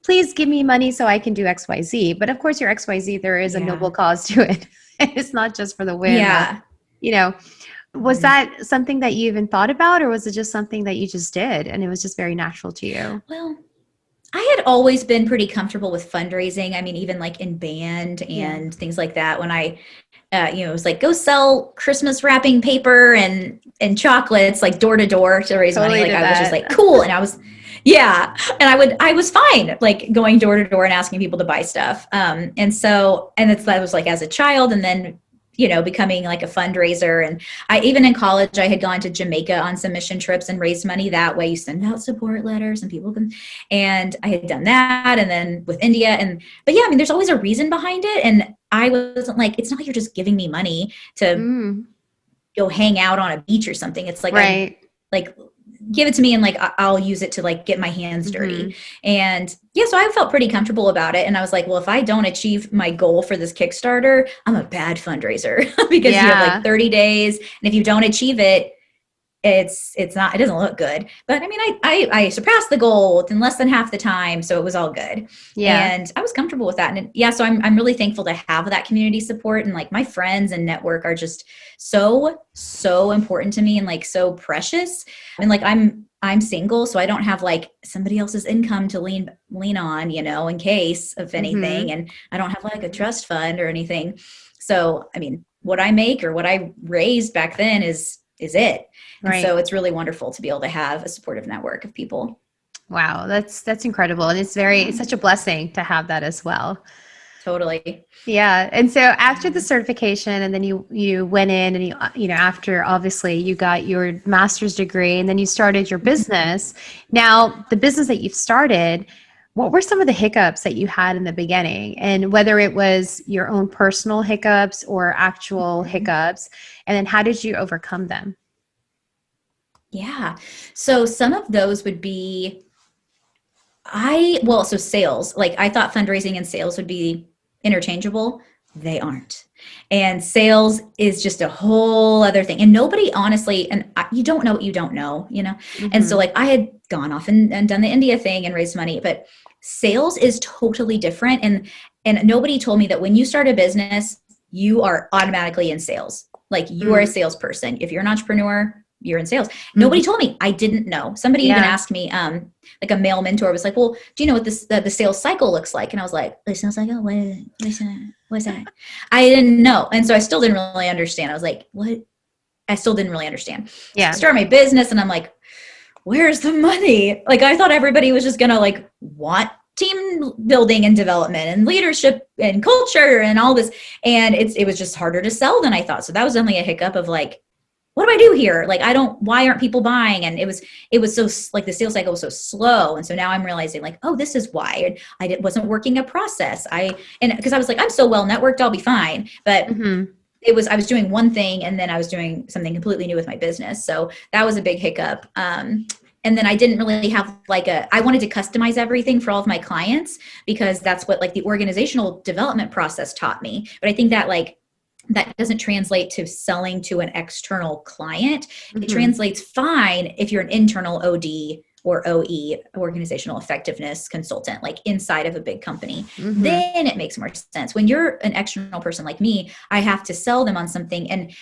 please give me money so I can do XYZ. But of course your XYZ, there is a noble cause to it. It's not just for the win. Was that something that you even thought about, or was it just something that you just did and it was just very natural to you? Well, I had always been pretty comfortable with fundraising. Even like in band and things like that. When I, it was like, go sell Christmas wrapping paper and chocolates, like door to door to raise money. Like I was just like, cool. And I was, and I was fine, like going door to door and asking people to buy stuff. That was like as a child, and then becoming like a fundraiser. And I, even in college, I had gone to Jamaica on some mission trips and raised money that way. You send out support letters and people can, and I had done that. And then with India but there's always a reason behind it. And I wasn't like, it's not like you're just giving me money to go hang out on a beach or something. It's like, like give it to me and like I'll use it to like get my hands dirty. And so I felt pretty comfortable about it. And I was like, well, if I don't achieve my goal for this Kickstarter, I'm a bad fundraiser because you have like 30 days. And if you don't achieve it, it doesn't look good. But I surpassed the goal within less than half the time. So it was all good. And I was comfortable with that. And so I'm really thankful to have that community support, and like my friends and network are just so important to me and like so precious. And like I'm single, so I don't have like somebody else's income to lean on, in case of anything. And I don't have like a trust fund or anything. So, what I make or what I raised back then is it. And so it's really wonderful to be able to have a supportive network of people. Wow. That's incredible. And it's such a blessing to have that as well. Totally. Yeah. And so after the certification, and then you went in and after obviously you got your master's degree, and then you started your business. Now the business that you've started, What were some of the hiccups that you had in the beginning, and whether it was your own personal hiccups or actual hiccups, and then how did you overcome them? Yeah. So some of those would be, so sales, like I thought fundraising and sales would be interchangeable. They aren't. And sales is just a whole other thing. And nobody honestly, you don't know what you don't know, you know? And so like I had gone off and done the India thing and raised money, but sales is totally different. And nobody told me that when you start a business, you are automatically in sales. Like you are a salesperson. If you're an entrepreneur, you're in sales. Nobody told me. I didn't know. Somebody even asked me, like a male mentor was like, well, do you know what the sales cycle looks like? And I was like, the sales cycle? What's that? I didn't know. And so I still didn't really understand. I was like, what? I still didn't really understand. Yeah. So I started my business and I'm like, where's the money? Like I thought everybody was just going to like want team building and development and leadership and culture and all this. And it was just harder to sell than I thought. So that was only a hiccup of like, what do I do here? Like, why aren't people buying? And it was so like the sales cycle was so slow. And so now I'm realizing like, oh, this is why wasn't working a process. Because I was like, I'm so well networked, I'll be fine. But I was doing one thing and then I was doing something completely new with my business. So that was a big hiccup. And then I didn't really have I wanted to customize everything for all of my clients because that's what like the organizational development process taught me. But I think that that doesn't translate to selling to an external client. It translates fine if you're an internal OD or OE, organizational effectiveness consultant, like inside of a big company. Then it makes more sense. When you're an external person like me, I have to sell them on something, and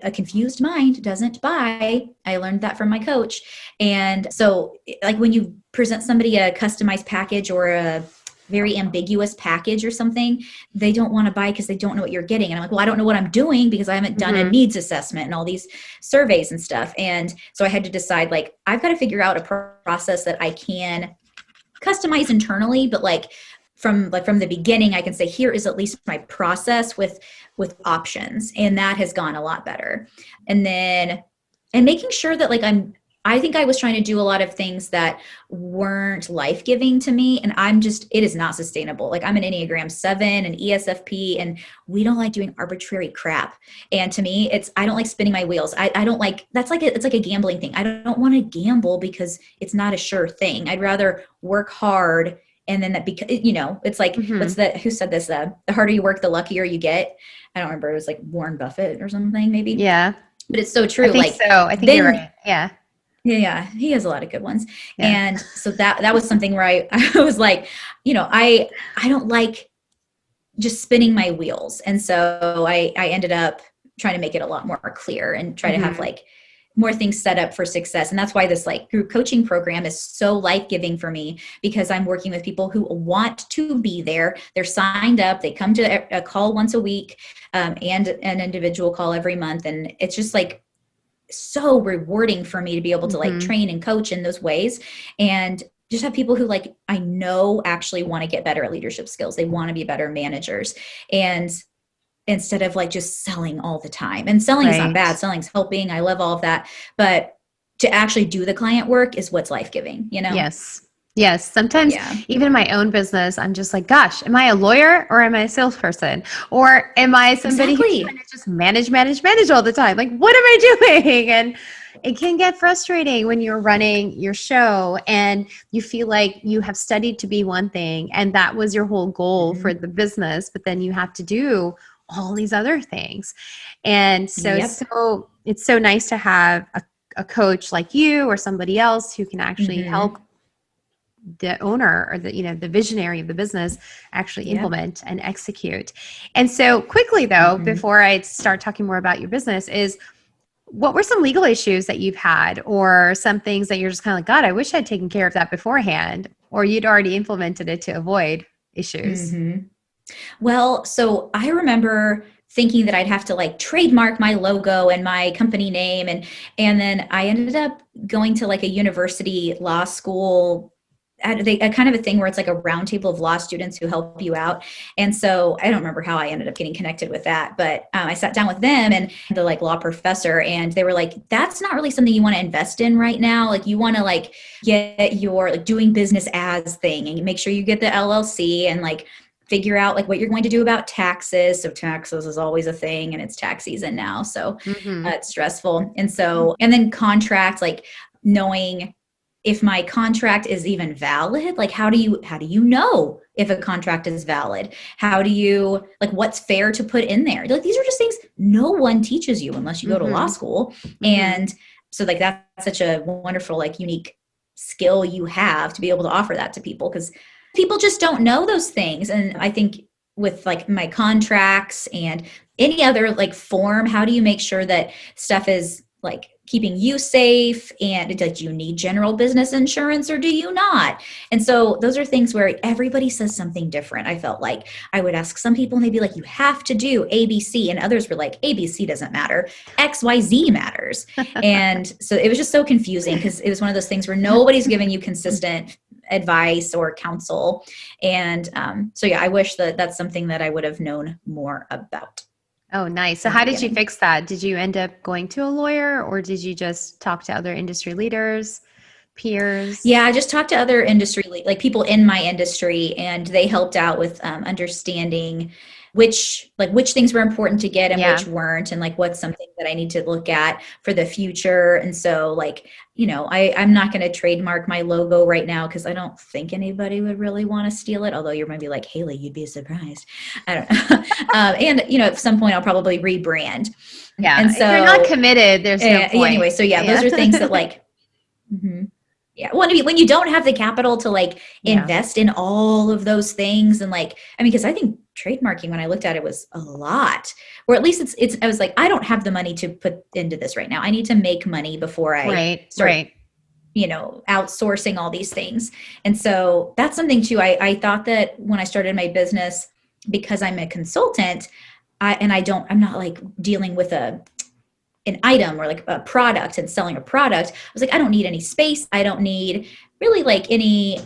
a confused mind doesn't buy. I learned that from my coach. And so like when you present somebody a customized package or a very ambiguous package or something, they don't want to buy because they don't know what you're getting. And I'm like, well, I don't know what I'm doing because I haven't done a needs assessment and all these surveys and stuff. And so I had to decide, like, I've got to figure out a process that I can customize internally, but from the beginning, I can say, here is at least my process with options. And that has gone a lot better. And making sure that I think I was trying to do a lot of things that weren't life-giving to me. And it is not sustainable. Like I'm an Enneagram 7 and ESFP, and we don't like doing arbitrary crap. And to me, I don't like spinning my wheels. I don't like, it's like a gambling thing. I don't want to gamble because it's not a sure thing. I'd rather work hard. And then it's like, who said this? The harder you work, the luckier you get. I don't remember. It was like Warren Buffett or something maybe. Yeah. But it's so true. I think you're right. Yeah. Yeah, he has a lot of good ones. Yeah. And so that was something where I was like, I don't like just spinning my wheels. And so I ended up trying to make it a lot more clear and try to have more things set up for success. And that's why this group coaching program is so life-giving for me, because I'm working with people who want to be there. They're signed up. They come to a call once a week and an individual call every month. And it's just so rewarding for me to be able to train and coach in those ways, and just have people who I know actually want to get better at leadership skills. They want to be better managers, and instead of just selling all the time. And selling is not bad. Selling's helping. I love all of that. But to actually do the client work is what's life-giving, Yes. Sometimes even in my own business, I'm just like, gosh, am I a lawyer or am I a salesperson? Or am I somebody who's trying to just manage all the time? Like, what am I doing? And it can get frustrating when you're running your show and you feel like you have studied to be one thing and that was your whole goal for the business, but then you have to do all these other things. And so it's so nice to have a coach like you or somebody else who can actually help the owner or the visionary of the business actually implement and execute. And so quickly though, before I start talking more about your business, is what were some legal issues that you've had, or some things that you're just kind of like, God, I wish I'd taken care of that beforehand, or you'd already implemented it to avoid issues? Well, so I remember thinking that I'd have to trademark my logo and my company name. And then I ended up going to a university law school a kind of a thing where it's like a round table of law students who help you out. And so I don't remember how I ended up getting connected with that, but I sat down with them and the like law professor, and they were like, that's not really something you want to invest in right now. Like you want to like get your like doing business as thing and make sure you get the LLC and like figure out like what you're going to do about taxes. So taxes is always a thing, and it's tax season now. So it's stressful. And so, and then contract, like knowing if my contract is even valid, like how do you know if a contract is valid? How do you, like, what's fair to put in there? Like, these are just things no one teaches you unless you go to law school. And so like, that's such a wonderful, like unique skill you have to be able to offer that to people, because people just don't know those things. And I think with like my contracts and any other like form, how do you make sure that stuff is like keeping you safe, and do you need general business insurance or do you not? And so those are things where everybody says something different. I felt like I would ask some people and they'd be like, you have to do ABC, and others were like, ABC doesn't matter, XYZ matters. And so it was just so confusing because it was one of those things where nobody's giving you consistent advice or counsel. And so yeah, I wish that that's something that I would have known more about. Oh, nice. So how did you fix that? Did you end up going to a lawyer, or did you just talk to other industry leaders, peers? Yeah, I just talked to other industry, like people in my industry, and they helped out with understanding which things were important to get and which weren't, and like what's something that I need to look at for the future. And so like, you know, I'm not going to trademark my logo right now because I don't think anybody would really want to steal it. Although you're going to be like, Haley, you'd be surprised. I don't know. And you know, at some point I'll probably rebrand. Yeah. And so if you're not committed, there's no point. Anyway, so those are things that like, yeah. Well, when you don't have the capital to like invest in all of those things, and like, I mean, because I think trademarking, when I looked at it, was a lot, or at least it's, I was like, I don't have the money to put into this right now. I need to make money before I start, you know, outsourcing all these things. And so that's something too. I thought that when I started my business, because I'm a consultant, I'm not like dealing with an item or like a product and selling a product. I was like, I don't need any space. I don't need really like any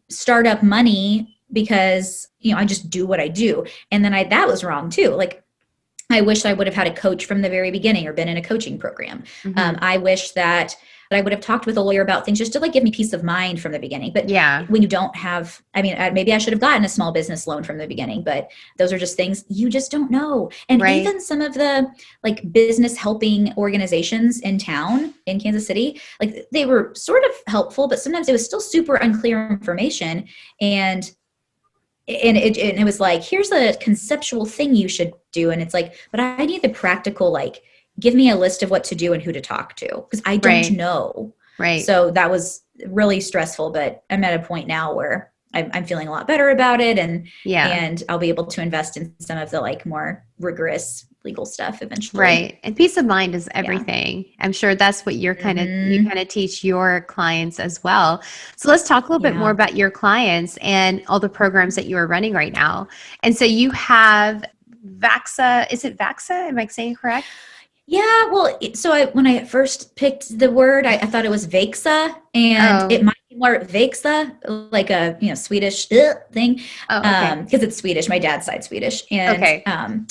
startup money, because, you know, I just do what I do. And then that was wrong too. Like, I wish I would have had a coach from the very beginning or been in a coaching program. I wish that I would have talked with a lawyer about things just to like give me peace of mind from the beginning. But when you don't have, I mean, maybe I should have gotten a small business loan from the beginning, but those are just things you just don't know. And even some of the like business helping organizations in town in Kansas City, like they were sort of helpful, but sometimes it was still super unclear information. And it was like, here's a conceptual thing you should do. And it's like, but I need the practical, like, give me a list of what to do and who to talk to, because I don't know. So that was really stressful, but I'm at a point now where I'm feeling a lot better about it. And I'll be able to invest in some of the like more rigorous legal stuff eventually. And peace of mind is everything. I'm sure that's what you're you kind of teach your clients as well. So let's talk a little bit more about your clients and all the programs that you are running right now. And so you have Växa. Is it Växa? Am I saying correct? Yeah, well, so when I first picked the word, I thought it was Växa, and it might be more Växa, like a Swedish thing, because it's Swedish. My dad's side Swedish, and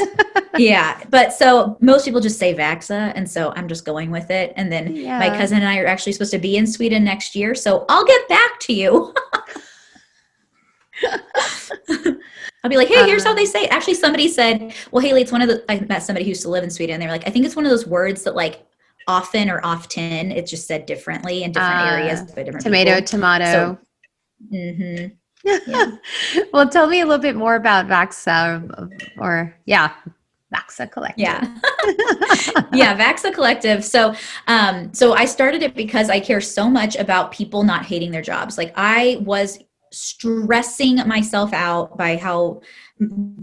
but so most people just say Växa, and so I'm just going with it. And then my cousin and I are actually supposed to be in Sweden next year, so I'll get back to you. I'll be like, hey, here's how they say it. Actually, somebody said, well, Haley, it's I met somebody who used to live in Sweden. And they were like, I think it's one of those words that like often or often it's just said differently in different areas by different tomato, people. Tomato. So, well, tell me a little bit more about Växa Växa Collective. Växa Collective. So I started it because I care so much about people not hating their jobs. Like I was stressing myself out by how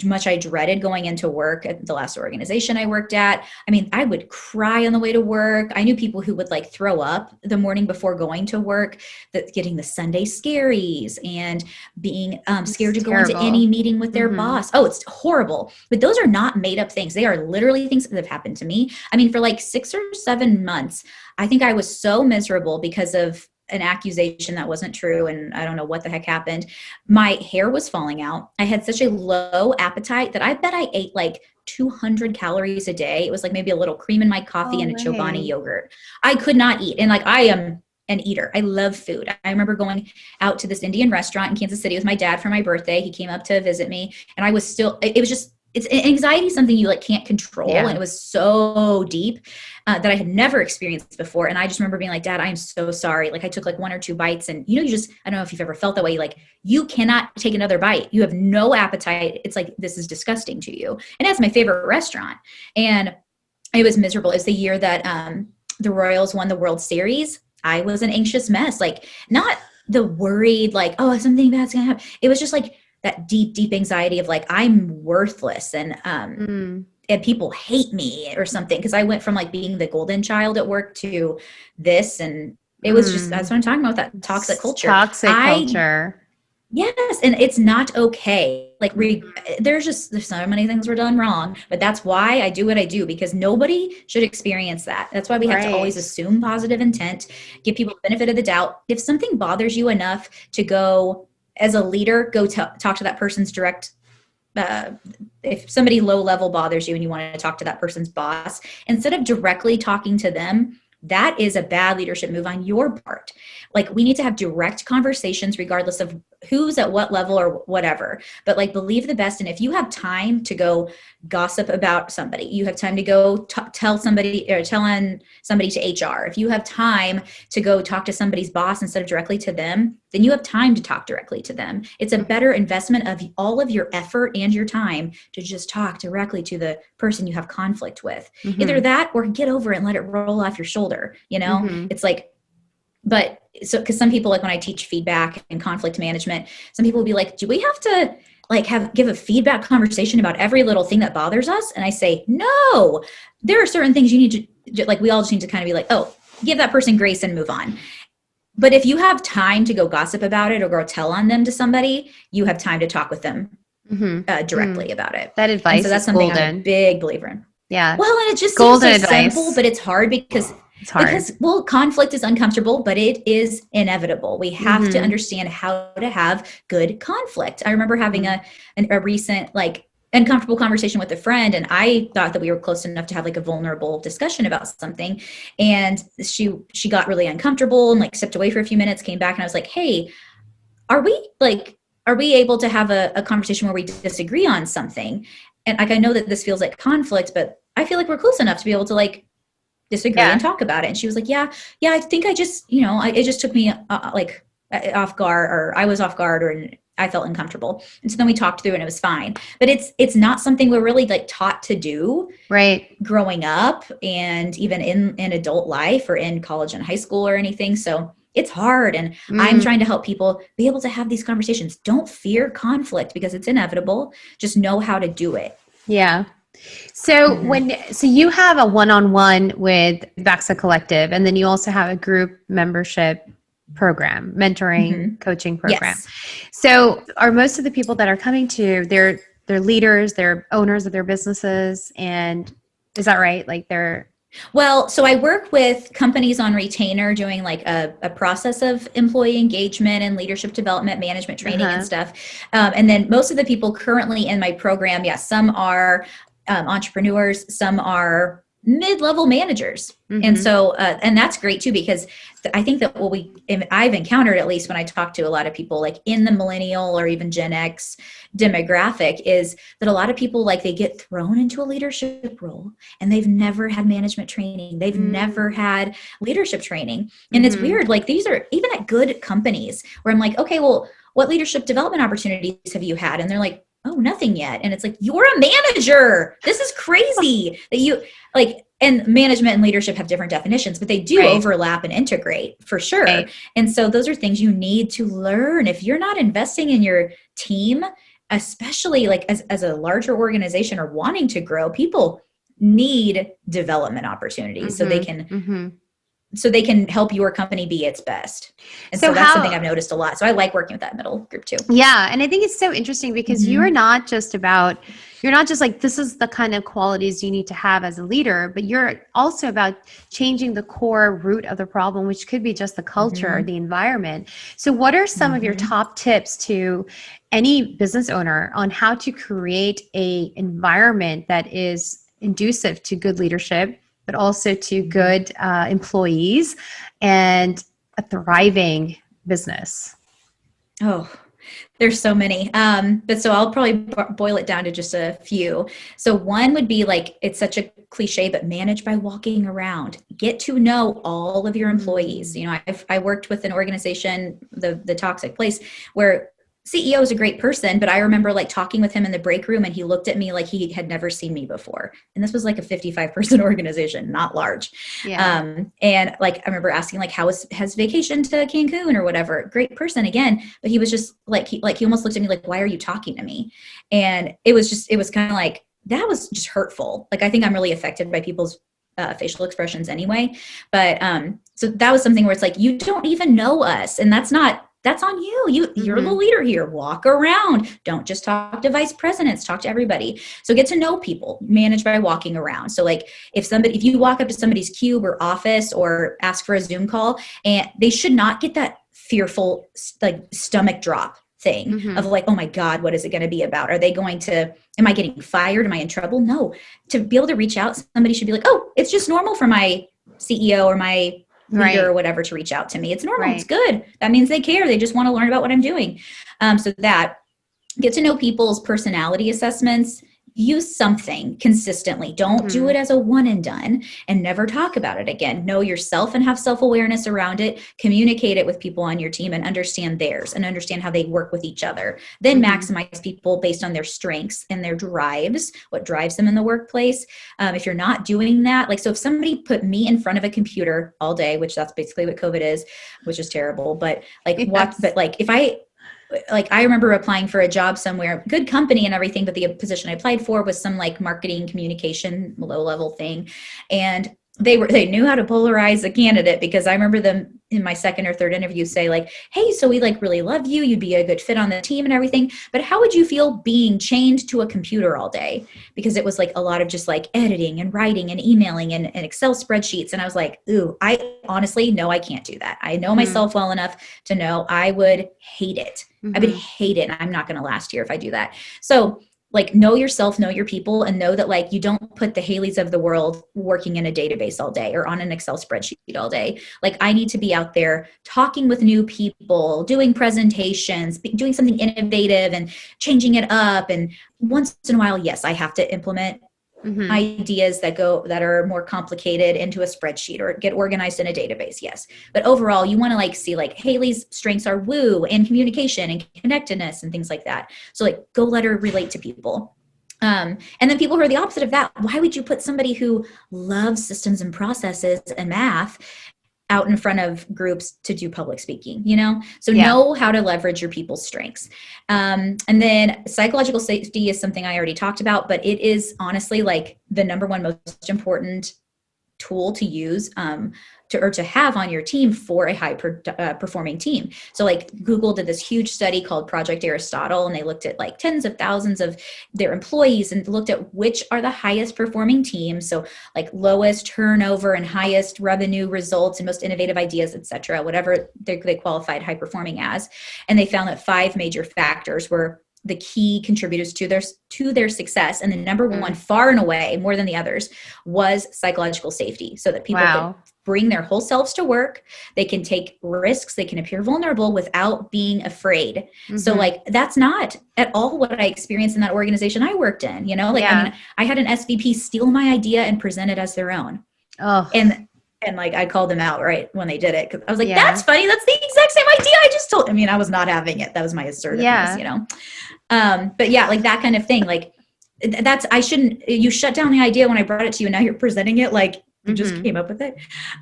much I dreaded going into work at the last organization I worked at. I mean, I would cry on the way to work. I knew people who would like throw up the morning before going to work, that getting the Sunday scaries and being scared to go into any meeting with their boss. Oh, it's horrible. But those are not made up things. They are literally things that have happened to me. I mean, for like 6 or 7 months, I think I was so miserable because of an accusation that wasn't true. And I don't know what the heck happened. My hair was falling out. I had such a low appetite that I bet I ate like 200 calories a day. It was like maybe a little cream in my coffee and a Chobani yogurt. I could not eat. And like, I am an eater. I love food. I remember going out to this Indian restaurant in Kansas City with my dad for my birthday. He came up to visit me, and I was still, it was just, it's anxiety is something you like can't control. And it was so deep that I had never experienced before. And I just remember being like, Dad, I'm so sorry. Like I took like 1 or 2 bites, and you just, I don't know if you've ever felt that way. Like you cannot take another bite. You have no appetite. It's like, this is disgusting to you. And that's my favorite restaurant. And it was miserable. It's the year that the Royals won the World Series. I was an anxious mess, like not the worried, like, oh, something bad's gonna happen. It was just like that deep, deep anxiety of like, I'm worthless and people hate me or something. Cause I went from like being the golden child at work to this. And it was just, that's what I'm talking about, that toxic culture. Culture. Yes. And it's not okay. Like there's so many things we're done wrong, but that's why I do what I do, because nobody should experience that. That's why we have to always assume positive intent, give people the benefit of the doubt. If something bothers you enough to go as a leader, go talk to that person's direct, if somebody low level bothers you and you want to talk to that person's boss, instead of directly talking to them, that is a bad leadership move on your part. Like we need to have direct conversations regardless of who's at what level or whatever, but like believe the best. And if you have time to go gossip about somebody, you have time to go tell somebody or tell on somebody to HR. If you have time to go talk to somebody's boss instead of directly to them, then you have time to talk directly to them. It's a better investment of all of your effort and your time to just talk directly to the person you have conflict with. Either that or get over it and let it roll off your shoulder. You know, it's like, but so, cause some people, like when I teach feedback and conflict management, some people will be like, do we have to like give a feedback conversation about every little thing that bothers us? And I say, no, there are certain things you need to, like, we all just need to kind of be like, oh, give that person grace and move on. But if you have time to go gossip about it or go tell on them to somebody, you have time to talk with them directly about it. That advice that's is something golden. I'm a big believer in. Yeah. Well, and it just golden seems so advice. simple, but it's hard because conflict is uncomfortable, but it is inevitable. We have to understand how to have good conflict. I remember having a recent like uncomfortable conversation with a friend, and I thought that we were close enough to have like a vulnerable discussion about something. And she got really uncomfortable and like stepped away for a few minutes, came back, and I was like, hey, are we able to have a conversation where we disagree on something? And like, I know that this feels like conflict, but I feel like we're close enough to be able to like disagree and talk about it. And she was like, yeah, I think I just, it just took me like off guard, or I was off guard, or I felt uncomfortable. And so then we talked through and it was fine. But it's not something we're really like taught to do growing up, and even in adult life or in college and high school or anything. So it's hard. And I'm trying to help people be able to have these conversations. Don't fear conflict because it's inevitable. Just know how to do it. Yeah. So so you have a one-on-one with Växa Collective, and then you also have a group membership program, mentoring, coaching program. Yes. So are most of the people that are coming to, they're leaders, they're owners of their businesses, and is that right? Like well, so I work with companies on retainer doing like a process of employee engagement and leadership development, management training and stuff. And then most of the people currently in my program, some are entrepreneurs, some are mid-level managers. And so, and that's great too, because I think that I've encountered, at least when I talk to a lot of people like in the millennial or even Gen X demographic, is that a lot of people, like, they get thrown into a leadership role and they've never had management training. They've never had leadership training. And it's weird. Like, these are even at good companies where I'm like, okay, well, what leadership development opportunities have you had? And they're like, oh, nothing yet. And it's like, you're a manager. This is crazy that you like, and management and leadership have different definitions, but they do overlap and integrate for sure. And so those are things you need to learn. If you're not investing in your team, especially like as a larger organization or wanting to grow, people need development opportunities so they can so they can help your company be its best. And so that's something I've noticed a lot. So I like working with that middle group too. Yeah. And I think it's so interesting because you're not just like, this is the kind of qualities you need to have as a leader, but you're also about changing the core root of the problem, which could be just the culture, the environment. So what are some of your top tips to any business owner on how to create a environment that is conducive to good leadership, but also to good employees and a thriving business? Oh, there's so many. But so I'll probably boil it down to just a few. So one would be like, it's such a cliche, but manage by walking around. Get to know all of your employees. You know, I worked with an organization, the Toxic Place, where CEO is a great person, but I remember like talking with him in the break room and he looked at me like he had never seen me before. And this was like a 55-person organization, not large. Yeah. And like, I remember asking like, how has vacation to Cancun or whatever? Great person again. But he was just like, he almost looked at me like, why are you talking to me? And it was kind of like, that was just hurtful. Like, I think I'm really affected by people's facial expressions anyway. But so that was something where it's like, you don't even know us. And that's on you. You're the leader here. Walk around. Don't just talk to vice presidents, talk to everybody. So get to know people, manage by walking around. So like if you walk up to somebody's cube or office or ask for a Zoom call, and they should not get that fearful like stomach drop thing of like, oh my God, what is it going to be about? Am I getting fired? Am I in trouble? No. To be able to reach out, somebody should be like, oh, it's just normal for my CEO or my leader or whatever to reach out to me. It's normal. It's good. That means they care. They just want to learn about what I'm doing. So that get to know people's personality assessments, use something consistently. Don't do it as a one and done and never talk about it again. Know yourself and have self-awareness around it. Communicate it with people on your team and understand theirs and understand how they work with each other. Then maximize people based on their strengths and their drives, what drives them in the workplace. If you're not doing that, like, so if somebody put me in front of a computer all day, which that's basically what COVID is, which is terrible, but like, I remember applying for a job somewhere, good company and everything, but the position I applied for was some like marketing communication low level thing. And they knew how to polarize a candidate, because I remember them in my second or third interview say like, hey, so we like really love you. You'd be a good fit on the team and everything. But how would you feel being chained to a computer all day? Because it was like a lot of just like editing and writing and emailing and Excel spreadsheets. And I was like, ooh, I honestly know I can't do that. I know myself well enough to know I would hate it. I would hate it. And I'm not going to last here if I do that. So like, know yourself, know your people, and know that like you don't put the Haleys of the world working in a database all day or on an Excel spreadsheet all day. Like, I need to be out there talking with new people, doing presentations, doing something innovative and changing it up. And once in a while, yes, I have to implement ideas that are more complicated into a spreadsheet or get organized in a database. Yes. But overall, you want to like see like Haley's strengths are woo and communication and connectedness and things like that. So like, go let her relate to people. And then people who are the opposite of that, why would you put somebody who loves systems and processes and math out in front of groups to do public speaking, you know? So know how to leverage your people's strengths. And then psychological safety is something I already talked about, but it is honestly like the number one most important tool to use to have on your team for a high performing team. So like Google did this huge study called Project Aristotle, and they looked at like tens of thousands of their employees and looked at which are the highest performing teams. So like lowest turnover and highest revenue results and most innovative ideas, et cetera, whatever they qualified high performing as. And they found that 5 major factors were the key contributors to their success. And the number one, far and away, more than the others, was psychological safety. So that people can bring their whole selves to work. They can take risks. They can appear vulnerable without being afraid. So like, that's not at all what I experienced in that organization I worked in, you know, like, I mean, I had an SVP steal my idea and present it as their own. And like, I called them out right when they did it. 'Cause I was like, that's funny. That's the exact same idea I just told. I mean, I was not having it. That was my assertiveness, you know? But yeah, like that kind of thing. Like you shut down the idea when I brought it to you and now you're presenting it like you just came up with it.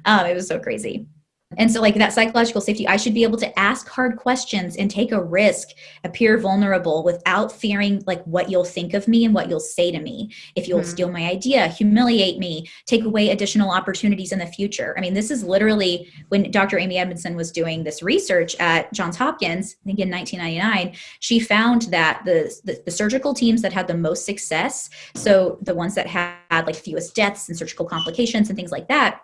It was so crazy. And so like that psychological safety, I should be able to ask hard questions and take a risk, appear vulnerable without fearing like what you'll think of me and what you'll say to me. If you'll steal my idea, humiliate me, take away additional opportunities in the future. I mean, this is literally when Dr. Amy Edmondson was doing this research at Johns Hopkins, I think in 1999, she found that the surgical teams that had the most success, so the ones that had like fewest deaths and surgical complications and things like that,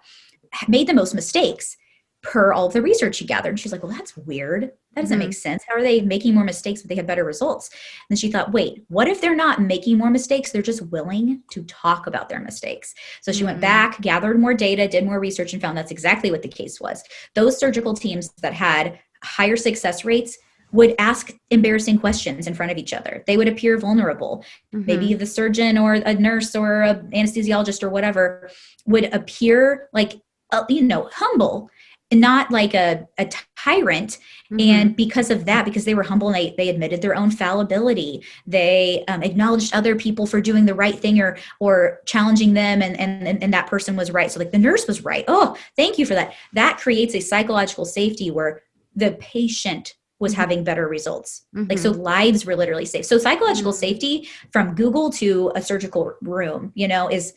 made the most mistakes per all of the research she gathered. She's like, well, that's weird. That doesn't make sense. How are they making more mistakes but they have better results? And she thought, wait, what if they're not making more mistakes? They're just willing to talk about their mistakes. So she went back, gathered more data, did more research, and found that's exactly what the case was. Those surgical teams that had higher success rates would ask embarrassing questions in front of each other. They would appear vulnerable. Maybe the surgeon or a nurse or an anesthesiologist or whatever would appear like, humble, and not like a tyrant. And because of that, because they were humble and they admitted their own fallibility, they acknowledged other people for doing the right thing or challenging them, and that person was right. So like the nurse was right. Oh, thank you for that. That creates a psychological safety where the patient was having better results. Like, so lives were literally saved. So psychological safety from Google to a surgical room, is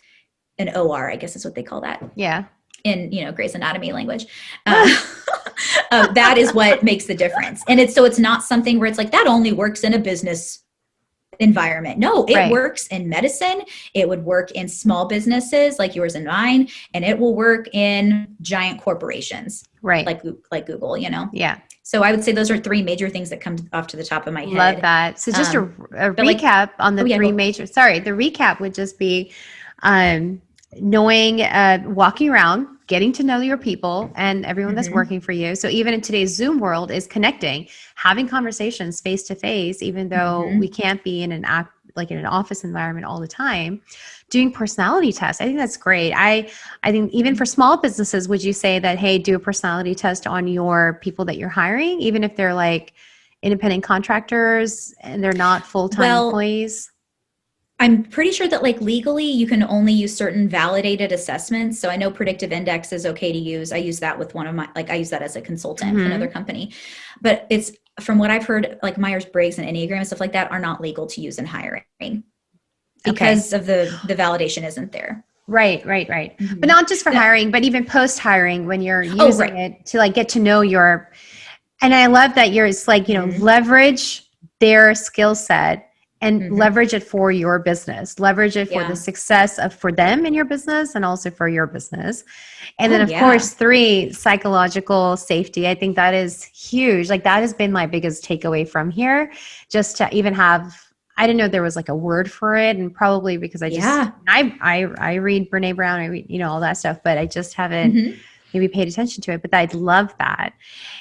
an OR, I guess is what they call that. Yeah. In, Grey's Anatomy language. That is what makes the difference. And it's not something where it's like, that only works in a business environment. No, it works in medicine. It would work in small businesses like yours and mine. And it will work in giant corporations. Right. Like Google, Yeah. So I would say those are three major things that come off to the top of my head. Love that. So just a recap on the three major, the recap would just be, knowing, walking around, getting to know your people and everyone that's working for you. So even in today's Zoom world is connecting, having conversations face to face, even though we can't be in an office environment all the time, doing personality tests. I think that's great. I think even for small businesses, would you say that, hey, do a personality test on your people that you're hiring, even if they're like independent contractors and they're not full-time employees? I'm pretty sure that like legally you can only use certain validated assessments. So I know predictive index is okay to use. I use that with one of my, I use that as a consultant for another company, but it's from what I've heard, like Myers-Briggs and Enneagram and stuff like that are not legal to use in hiring because of the validation isn't there. Right. But not just for hiring, but even post-hiring when you're using it to like get to know and I love that it's like, leverage their skill set and leverage it for your business, leverage it for the success for them in your business and also for your business. And then of course, 3, psychological safety. I think that is huge. Like that has been my biggest takeaway from here, just to even have, I didn't know there was like a word for it, and probably because I just, I read Brene Brown, I read, all that stuff, but I just haven't maybe paid attention to it, but I'd love that.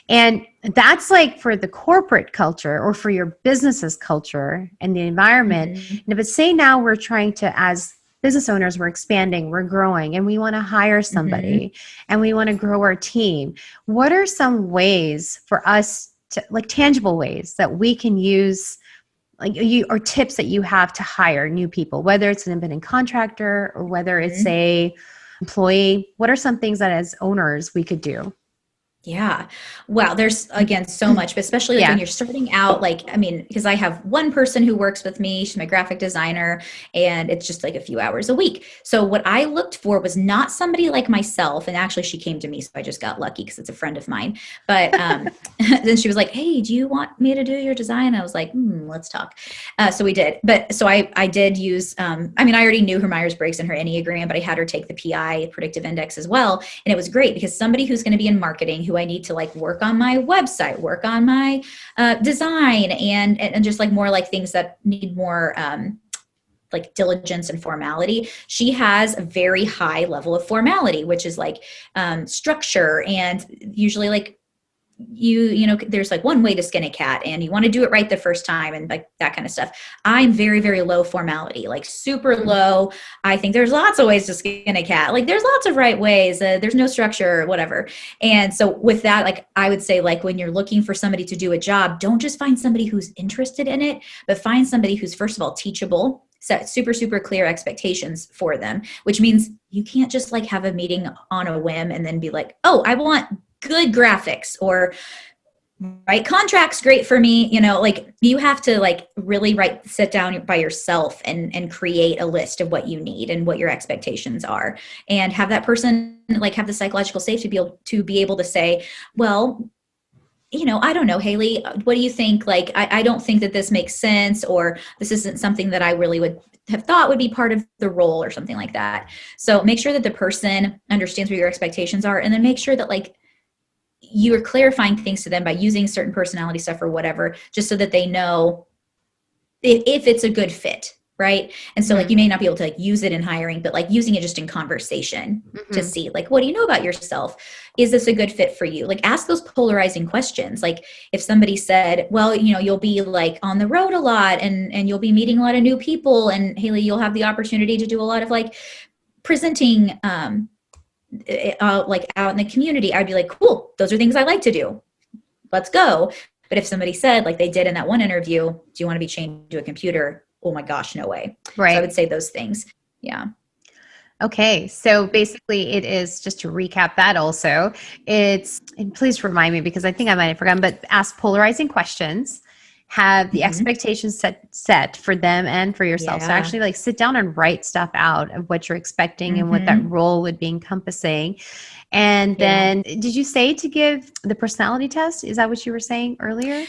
And that's like for the corporate culture or for your business's culture and the environment. But say now we're trying to, as business owners, we're expanding, we're growing, and we want to hire somebody and we want to grow our team. What are some ways for us to, like tangible ways that we can use, or tips that you have to hire new people, whether it's an independent contractor or whether it's a employee? What are some things that as owners we could do? Yeah. Wow. There's again, so much, but especially like when you're starting out, because I have one person who works with me, she's my graphic designer, and it's just like a few hours a week. So what I looked for was not somebody like myself. And actually she came to me, so I just got lucky because it's a friend of mine. But then she was like, hey, do you want me to do your design? I was like, let's talk. So we did. But so I did use, I already knew her Myers-Briggs and her Enneagram, but I had her take the PI predictive index as well. And it was great because somebody who's going to be in marketing, who I need to like work on my website, work on my design and just like more like things that need more like diligence and formality. She has a very high level of formality, which is like structure, and usually like there's like one way to skin a cat and you want to do it right the first time and like that kind of stuff. I'm very, very low formality, like super low. I think there's lots of ways to skin a cat. Like there's lots of right ways. There's no structure or whatever. And so with that, like I would say, like when you're looking for somebody to do a job, don't just find somebody who's interested in it, but find somebody who's first of all teachable, set super, super clear expectations for them, which means you can't just like have a meeting on a whim and then be like, oh, I want good graphics, or write contracts great for me. You know, like you have to like really sit down by yourself and create a list of what you need and what your expectations are, and have that person like have the psychological safety to be able to say, well, you know, I don't know, Haley, what do you think? Like, I don't think that this makes sense, or this isn't something that I really would have thought would be part of the role, or something like that. So make sure that the person understands what your expectations are, and then make sure that like you're clarifying things to them by using certain personality stuff or whatever, just so that they know if it's a good fit. Right. And so like, you may not be able to like use it in hiring, but like using it just in conversation to see like, what do you know about yourself? Is this a good fit for you? Like ask those polarizing questions. Like if somebody said, well, you know, you'll be like on the road a lot and you'll be meeting a lot of new people, and Haley, you'll have the opportunity to do a lot of like presenting, like out in the community, I'd be like, cool, those are things I like to do. Let's go. But if somebody said like they did in that one interview, do you want to be chained to a computer? Oh my gosh, no way. Right. So I would say those things. Yeah. Okay. So basically it is, just to recap that also, and please remind me because I think I might have forgotten, but ask polarizing questions, have the expectations set for them and for yourself. So actually like sit down and write stuff out of what you're expecting and what that role would be encompassing. And then did you say to give the personality test? Is that what you were saying earlier?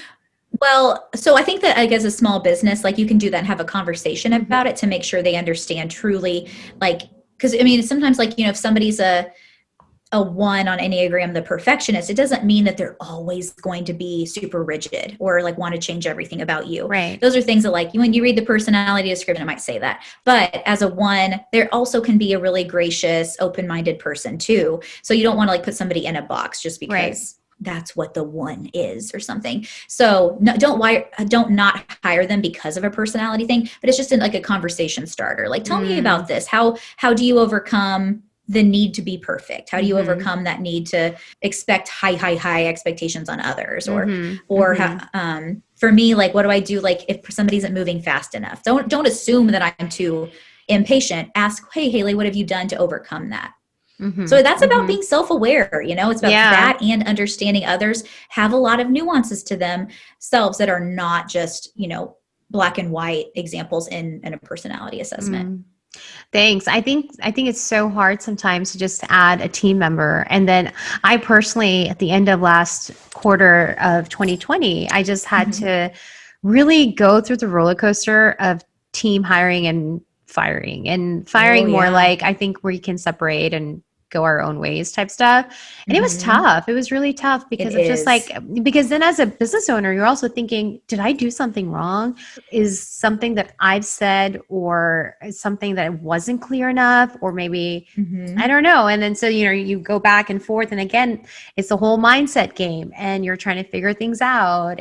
Well, so I think that like as a small business, like you can do that and have a conversation about it to make sure they understand truly, like, because I mean, sometimes like, you know, if somebody's a 1 on Enneagram, the perfectionist, it doesn't mean that they're always going to be super rigid or like want to change everything about you. Right. Those are things that like when you read the personality description, it might say that. But as a 1, there also can be a really gracious, open-minded person too. So you don't want to like put somebody in a box just because that's what the 1 is or something. So don't not hire them because of a personality thing, but it's just like a conversation starter. Like, tell me about this. How do you overcome the need to be perfect? How do you overcome that need to expect high expectations on others? Or for me, like, what do I do? Like if somebody isn't moving fast enough, don't assume that I'm too impatient. Ask, hey, Haley, what have you done to overcome that? So that's about being self-aware, you know, it's about that and understanding others have a lot of nuances to themselves that are not just, you know, black and white examples in a personality assessment. Thanks. I think it's so hard sometimes to just add a team member. And then I personally, at the end of last quarter of 2020, I just had to really go through the roller coaster of team hiring and firing more like, I think we can separate and go our own ways type stuff. And it was tough. It was really tough because it's just like, because then as a business owner, you're also thinking, did I do something wrong? Is something that I've said or something that wasn't clear enough, or maybe, I don't know. And then, so, you know, you go back and forth, and again, it's the whole mindset game and you're trying to figure things out.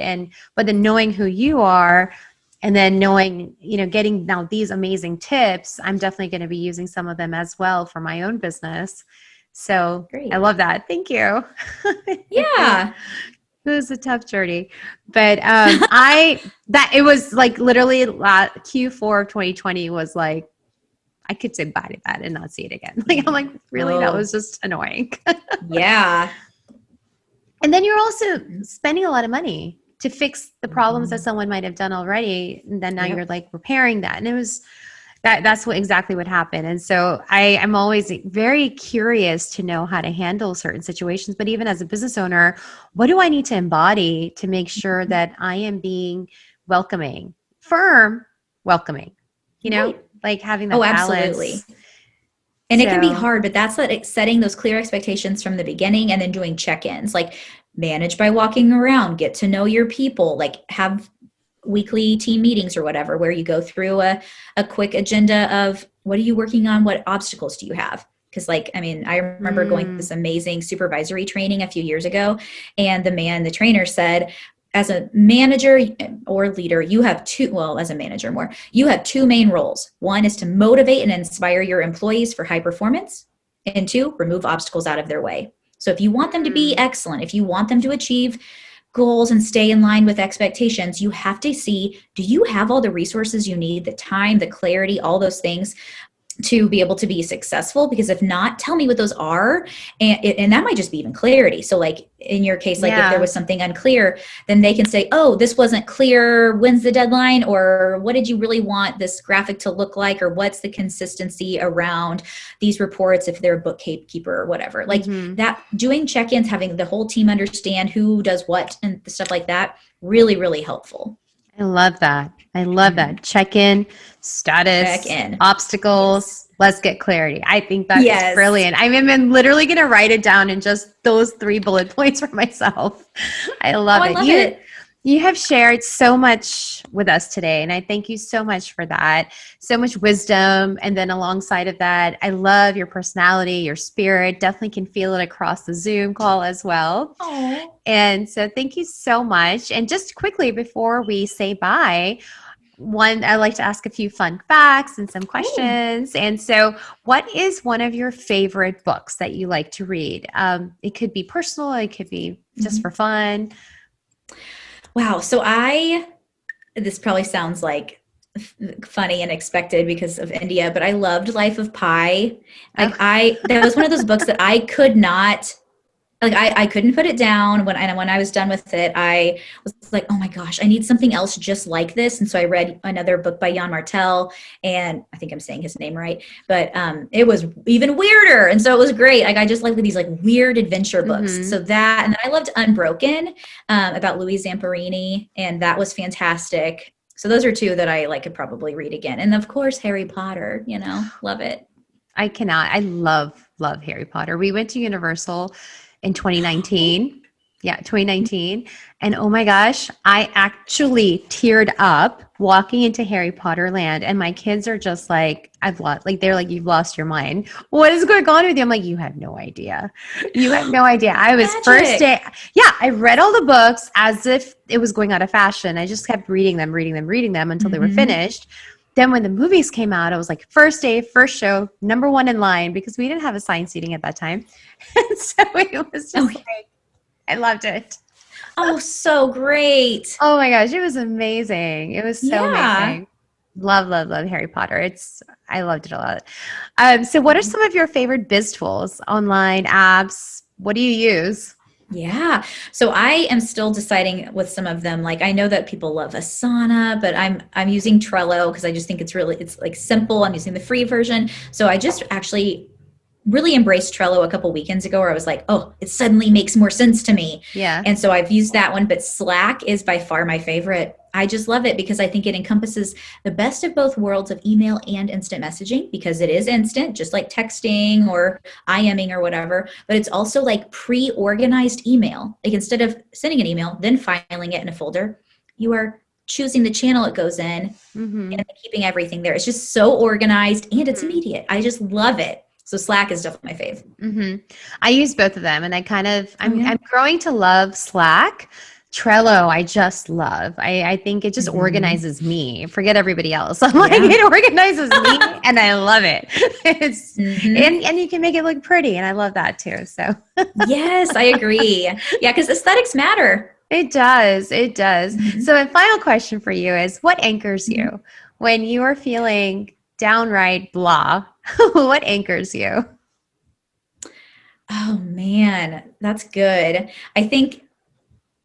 But then knowing who you are, and then knowing, you know, getting now these amazing tips, I'm definitely going to be using some of them as well for my own business. So great. I love that. Thank you. Yeah. It was a tough journey, but it was like literally Q4 of 2020 was like, I could say bye to that and not see it again. Like, I'm like, really? That was just annoying. Yeah. And then you're also spending a lot of money to fix the problems that someone might have done already. And then now you're like repairing that. And it was that's exactly what happened. And so I'm always very curious to know how to handle certain situations. But even as a business owner, what do I need to embody to make sure that I am being welcoming, firm, welcoming, you know, like having that balance. Absolutely. And it can be hard, but that's setting those clear expectations from the beginning and then doing check-ins, like manage by walking around, get to know your people, like have weekly team meetings or whatever, where you go through a quick agenda of what are you working on? What obstacles do you have? Because like, I mean, I remember going to this amazing supervisory training a few years ago, and the trainer said, as a manager or leader, you have as a manager more, you have 2 main roles. 1 is to motivate and inspire your employees for high performance, and 2, remove obstacles out of their way. So if you want them to be excellent, if you want them to achieve goals and stay in line with expectations, you have to see, do you have all the resources you need, the time, the clarity, all those things to be able to be successful? Because if not, tell me what those are. And that might just be even clarity. So like in your case, like if there was something unclear, then they can say, oh, this wasn't clear. When's the deadline? Or what did you really want this graphic to look like? Or what's the consistency around these reports if they're a bookkeeper or whatever? Like that, doing check-ins, having the whole team understand who does what and stuff like that, really, really helpful. I love that. I love that. Check-in, status, obstacles. Yes. Let's get clarity. I think that is brilliant. I'm literally going to write it down in just those 3 bullet points for myself. I love it. I love it. You have shared so much with us today, and I thank you so much for that. So much wisdom. And then alongside of that, I love your personality, your spirit. Definitely can feel it across the Zoom call as well. Aww. And so thank you so much. And just quickly before we say bye, I like to ask a few fun facts and some questions. And so what is one of your favorite books that you like to read? It could be personal. It could be just for fun. Wow. So this probably sounds like funny and expected because of India, but I loved Life of Pi. That was one of those books that I could not, I couldn't put it down. When I was done with it, I was like, oh my gosh, I need something else just like this. And so I read another book by Jan Martel, and I think I'm saying his name right, but it was even weirder. And so it was great. Like, I just like these like weird adventure books. So that, and then I loved Unbroken, about Louis Zamperini, and that was fantastic. So those are 2 that I could probably read again. And of course, Harry Potter, love it. I love Harry Potter. We went to Universal in 2019. Yeah, 2019. And oh my gosh, I actually teared up walking into Harry Potter land. And my kids are just like, they're like, you've lost your mind. What is going on with you? I'm like, you have no idea. You have no idea. I was first day. Yeah, I read all the books as if it was going out of fashion. I just kept reading them until they were finished. Then when the movies came out, I was like, first day, first show, number 1 in line, because we didn't have assigned seating at that time. And so it was just I loved it. Oh, so great. Oh my gosh, it was amazing. It was so amazing. Love Harry Potter. I loved it a lot. So what are some of your favorite biz tools, online apps? What do you use? Yeah. So I am still deciding with some of them. Like, I know that people love Asana, but I'm using Trello because I just think it's like simple. I'm using the free version. So I just actually really embraced Trello a couple weekends ago, where I was like, oh, it suddenly makes more sense to me. Yeah. And so I've used that one, but Slack is by far my favorite. I just love it because I think it encompasses the best of both worlds of email and instant messaging, because it is instant, just like texting or IMing or whatever, but it's also like pre-organized email. Like, instead of sending an email, then filing it in a folder, you are choosing the channel it goes in and keeping everything there. It's just so organized and it's immediate. I just love it. So Slack is definitely my fave. I use both of them, and I'm growing to love Slack. Trello, I just love. I think it just organizes me. Forget everybody else. I'm like, it organizes me, and I love it. It's and you can make it look pretty, and I love that too. So yes, I agree. Yeah, because aesthetics matter. It does. It does. So a final question for you is, what anchors you when you are feeling downright blah? What anchors you? Oh man, that's good. I think,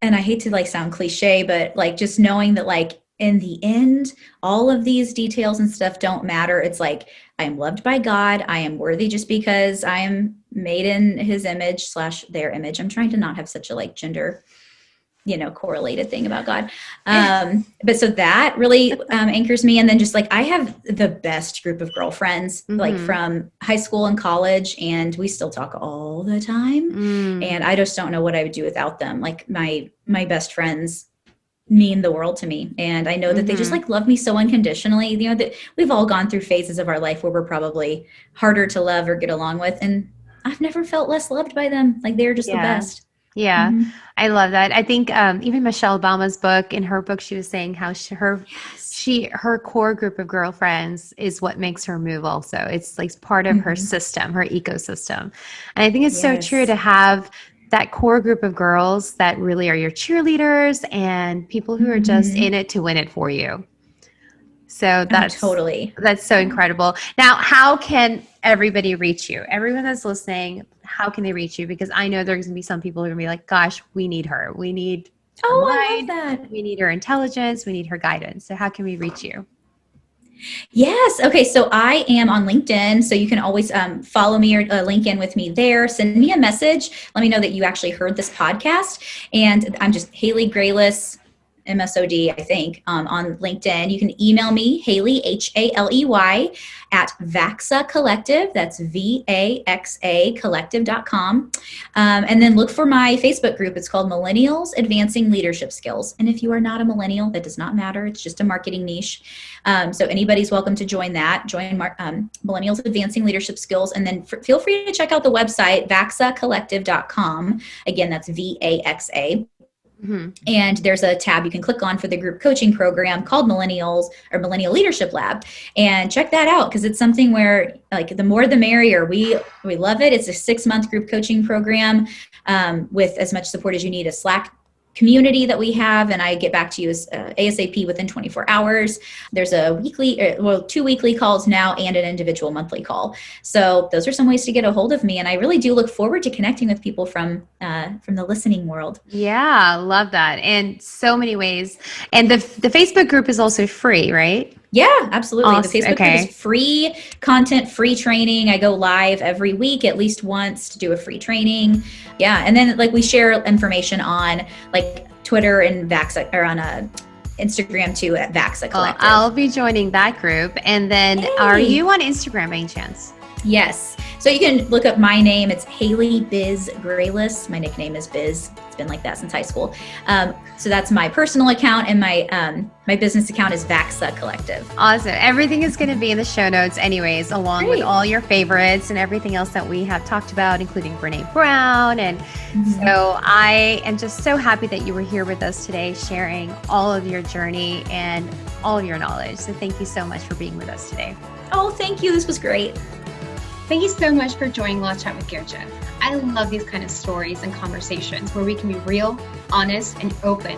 and I hate to sound cliche, but just knowing that in the end, all of these details and stuff don't matter. It's like, I am loved by God. I am worthy just because I am made in his image / their image. I'm trying to not have such a gender correlated thing about God. But so that really anchors me. And then just I have the best group of girlfriends, from high school and college, and we still talk all the time. And I just don't know what I would do without them. My best friends mean the world to me. And I know that they just love me so unconditionally. That we've all gone through phases of our life where we're probably harder to love or get along with. And I've never felt less loved by them. They're just the best. Yeah, I love that. I think even Michelle Obama's book, in her book, she was saying how her core group of girlfriends is what makes her move also. It's part of her system, her ecosystem. And I think it's so true to have that core group of girls that really are your cheerleaders and people who are just in it to win it for you. So that's totally. That's so incredible. Now, how can everybody reach you? Everyone that's listening, how can they reach you? Because I know there's going to be some people who are going to be like, gosh, we need her. We need her I mind. love that. We need her intelligence. We need her guidance. So how can we reach you? Yes. Okay. So I am on LinkedIn. So you can always follow me or link in with me there. Send me a message. Let me know that you actually heard this podcast. And I'm just Haley Grayless, MSOD, I think, on LinkedIn. You can email me, Haley, HALEY, at Växa Collective. That's VAXA collective.com. And then look for my Facebook group. It's called Millennials Advancing Leadership Skills. And if you are not a millennial, that does not matter. It's just a marketing niche. So anybody's welcome to join that. Join Millennials Advancing Leadership Skills. And then feel free to check out the website, VAXAcollective.com. Again, that's VAXA. Mm-hmm. And there's a tab you can click on for the group coaching program called Millennials or Millennial Leadership Lab, and check that out because it's something where like the more the merrier. We love it. It's a 6-month group coaching program with as much support as you need. A Slack community that we have, and I get back to you as ASAP within 24 hours. There's a weekly, 2 weekly calls now and an individual monthly call. So those are some ways to get a hold of me. And I really do look forward to connecting with people from the listening world. Yeah, love that. And so many ways. And the Facebook group is also free, right? Yeah, absolutely. Awesome. The Facebook group is free content, free training. I go live every week, at least once, to do a free training. Yeah. And then like we share information on like Twitter and Växa, or on Instagram too, at Växa Collective. I'll be joining that group. And then Are you on Instagram by any chance? Yes. So you can look up my name. It's Haley Biz Grayless. My nickname is Biz. It's been like that since high school. So that's my personal account, and my business account is Växa Collective. Awesome. Everything is going to be in the show notes anyways, along with all your favorites and everything else that we have talked about, including Brene Brown. And so I am just so happy that you were here with us today, sharing all of your journey and all of your knowledge. So thank you so much for being with us today. Oh, thank you. This was great. Thank you so much for joining Law Chat with Girja. I love these kind of stories and conversations where we can be real, honest, and open,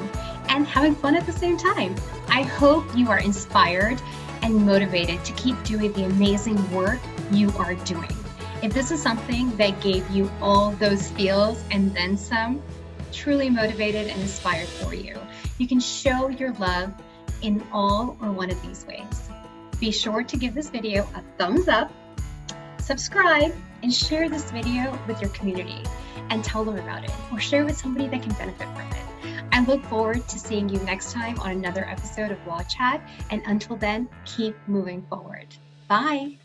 and having fun at the same time. I hope you are inspired and motivated to keep doing the amazing work you are doing. If this is something that gave you all those feels and then some, truly motivated and inspired for you, you can show your love in all or one of these ways. Be sure to give this video a thumbs up, subscribe, and share this video with your community and tell them about it, or share with somebody that can benefit from it. I look forward to seeing you next time on another episode of Law Chat, and until then, keep moving forward. Bye.